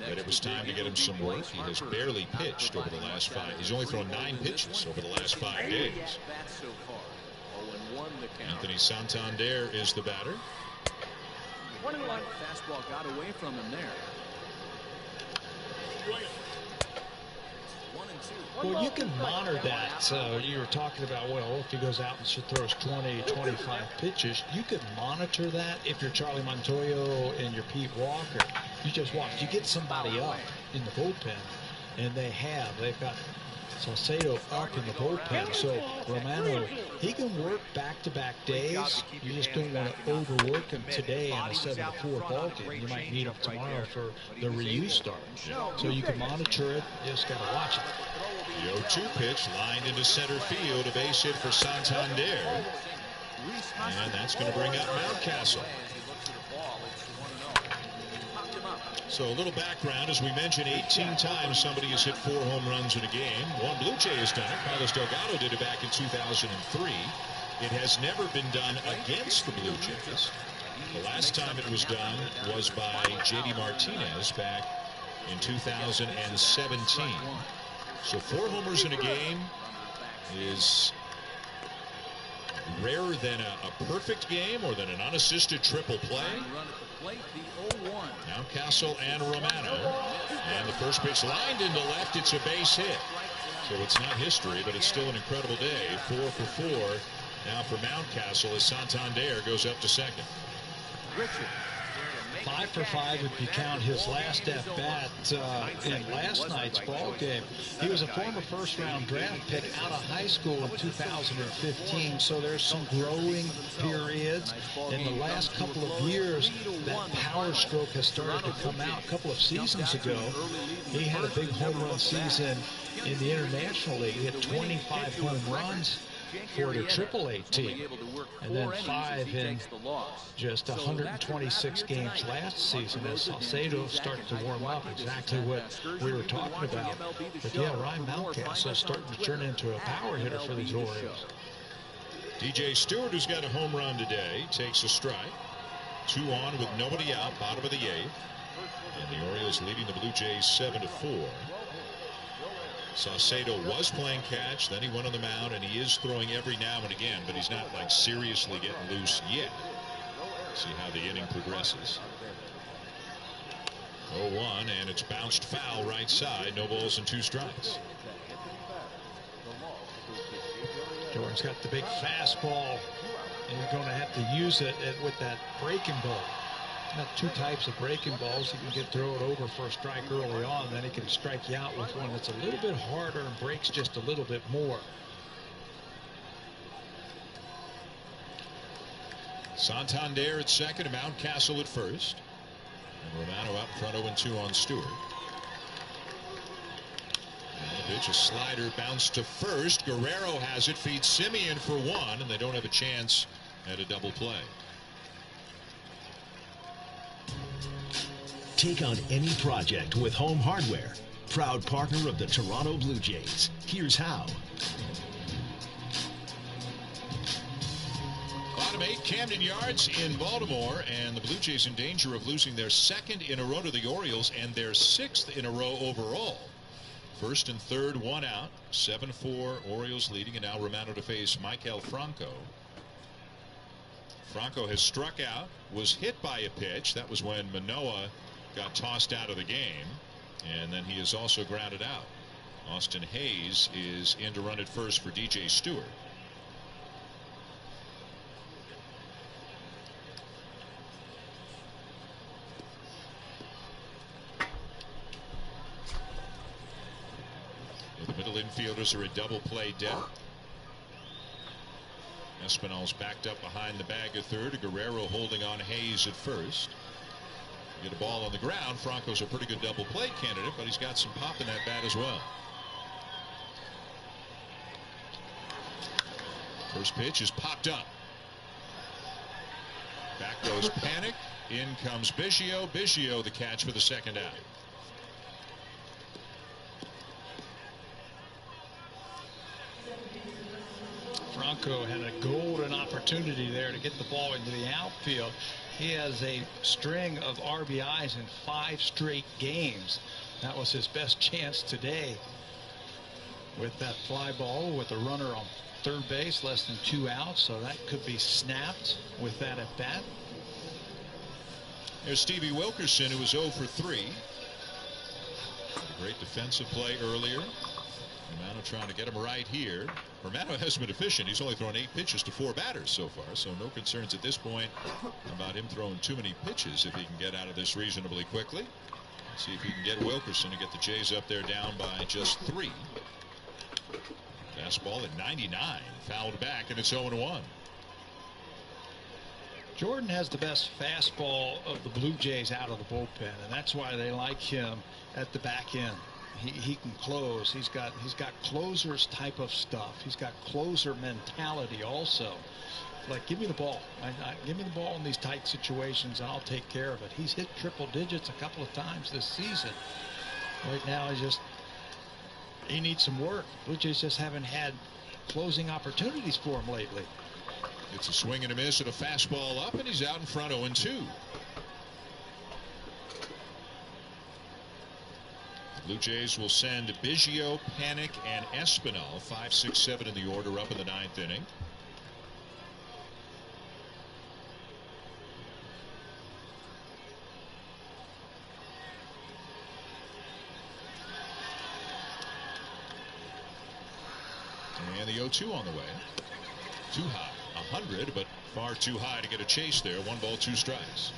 that it was time to get him some work. He has barely pitched over the last 5. He's only thrown 9 pitches over the last 5 days. Anthony Santander is the batter.
Fastball got away from him there.
Well, you can monitor that. So you were talking about, well, if he goes out and throws 20, 25 pitches, you can monitor that. If you're Charlie Montoyo and you're Pete Walker, you just watch. You get somebody up in the bullpen, and they've got Salcedo up in the bullpen. So Romano, he can work back-to-back days. You just don't want to overwork him today in a 7-4 ball game. You might need him tomorrow for the reuse start. So you can monitor it. You just got to watch it.
The 0-2 pitch lined into center field, a base hit for Santander. And that's going to bring up Mountcastle. So a little background, as we mentioned, 18 times somebody has hit 4 home runs in a game. One Blue Jay has done it. Carlos Delgado did it back in 2003. It has never been done against the Blue Jays. The last time it was done was by J.D. Martinez back in 2017. So 4 homers in a game is rarer than a perfect game or than an unassisted triple play. Mountcastle and Romano. And the first pitch lined into left. It's a base hit. So it's not history, but it's still an incredible day. 4 for 4 now for Mountcastle as Santander goes up to second.
Richard
5 for 5 if you count his last at-bat in last night's ball game. He was a former first-round draft pick out of high school in 2015, so there's some growing periods. In the last couple of years, that power stroke has started to come out. A couple of seasons ago, he had a big home run season in the International League. He had 25 home runs for the AAA team, and then 5 in just 126 games last season as Salcedo started to warm up, exactly what we were talking about. But yeah, Ryan Mountcastle is starting to turn into a power hitter for these Orioles.
DJ Stewart, who's got a home run today, takes a strike. 2 on with nobody out, bottom of the 8th. And the Orioles leading the Blue Jays 7-4. Saucedo was playing catch, then he went on the mound, and he is throwing every now and again, but he's not like seriously getting loose yet. See how the inning progresses. 0-1, and it's bounced foul right side. No balls and 2 strikes.
Jordan's got the big fastball, and he's going to have to use it with that breaking ball. Got 2 types of breaking balls. He can throw it over for a strike early on, then he can strike you out with one that's a little bit harder and breaks just a little bit more.
Santander at second and Mountcastle at first. And Romano out in front 0-2 on Stewart. And the pitch, a slider, bounced to first. Guerrero has it, feeds Simeon for 1, and they don't have a chance at a double play.
Take on any project with Home Hardware, proud partner of the Toronto Blue Jays. Here's how.
Bottom 8, Camden Yards in Baltimore, and the Blue Jays in danger of losing their 2nd in a row to the Orioles and their 6th in a row overall. 1st and 3rd, 1 out. 7-4, Orioles leading, and now Romano to face Maikel Franco. Franco has struck out, was hit by a pitch. That was when Manoah got tossed out of the game, and then he is also grounded out. Austin Hayes is in to run at first for DJ Stewart. The middle infielders are a double play depth. Espinal's backed up behind the bag at third. Guerrero holding on Hayes at first. Get a ball on the ground. Franco's a pretty good double play candidate, but he's got some pop in that bat as well. First pitch is popped up. Back goes Panic. In comes Biggio. Biggio the catch for the 2nd out.
Franco had a golden opportunity there to get the ball into the outfield. He has a string of RBIs in 5 straight games. That was his best chance today with that fly ball with a runner on third base, less than 2 outs, so that could be snapped with that at bat.
There's Stevie Wilkerson, who was 0 for 3. A great defensive play earlier. Romano trying to get him right here. Romano has been efficient. He's only thrown 8 pitches to 4 batters so far, so no concerns at this point about him throwing too many pitches if he can get out of this reasonably quickly. See if he can get Wilkerson to get the Jays up there down by just 3. Fastball at 99, fouled back, and it's 0-1.
Jordan has the best fastball of the Blue Jays out of the bullpen, and that's why they like him at the back end. He can close. He's got closer's type of stuff. He's got closer mentality also. Like, give me the ball. Give me the ball in these tight situations, and I'll take care of it. He's hit triple digits a couple of times this season. Right now, he needs some work. Blue Jays just haven't had closing opportunities for him lately.
It's a swing and a miss and a fastball up, and he's out in front 0-2. Blue Jays will send Biggio, Panic, and Espinal, 5, 6, 7 in the order, up in the 9th inning. And the 0-2 on the way. Too high, 100, but far too high to get a chase there. 1 ball, 2 strikes.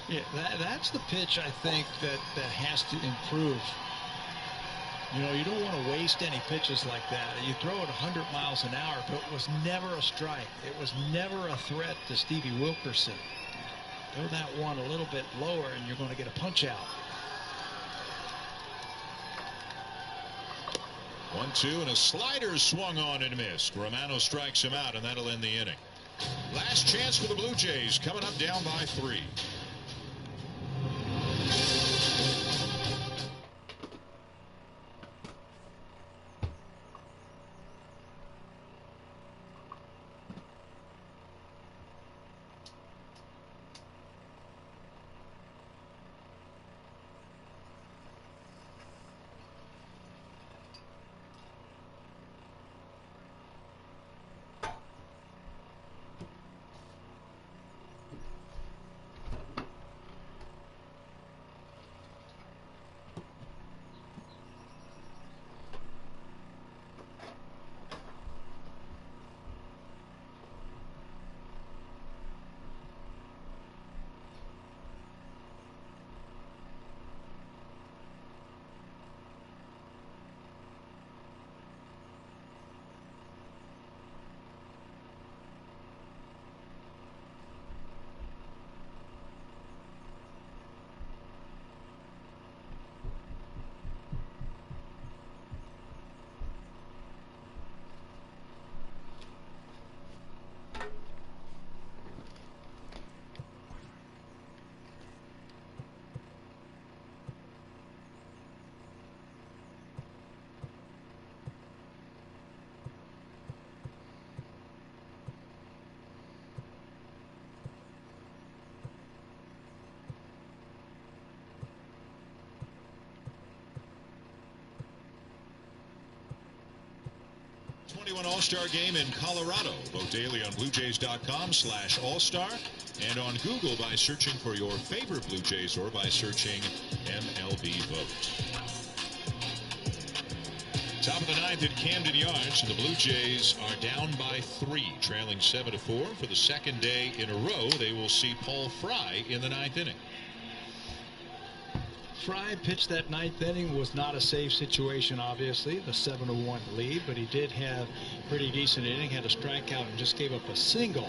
Yeah, that's the pitch, I think, that has to improve. You know, you don't want to waste any pitches like that. You throw it 100 miles an hour, but it was never a strike. It was never a threat to Stevie Wilkerson. Throw that one a little bit lower, and you're going to get a punch out.
1-2, and a slider swung on and missed. Romano strikes him out, and that'll end the inning. Last chance for the Blue Jays, coming up down by 3. All-Star Game in Colorado. Vote daily on BlueJays.com/All-Star and on Google by searching for your favorite Blue Jays or by searching MLB Vote. Top of the 9th at Camden Yards, and the Blue Jays are down by 3, trailing 7-4 for the second day in a row. They will see Paul Fry in the 9th inning.
Fry pitched that 9th inning. Was not a safe situation, obviously, the 7-1 lead, but he did have pretty decent inning, had a strikeout and just gave up a single.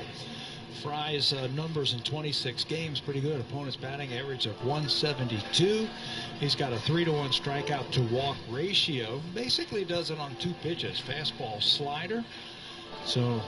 Fry's numbers in 26 games, pretty good. Opponent's batting average of 172. He's got a 3-to-1 strikeout to walk ratio. Basically does it on 2 pitches, fastball, slider. So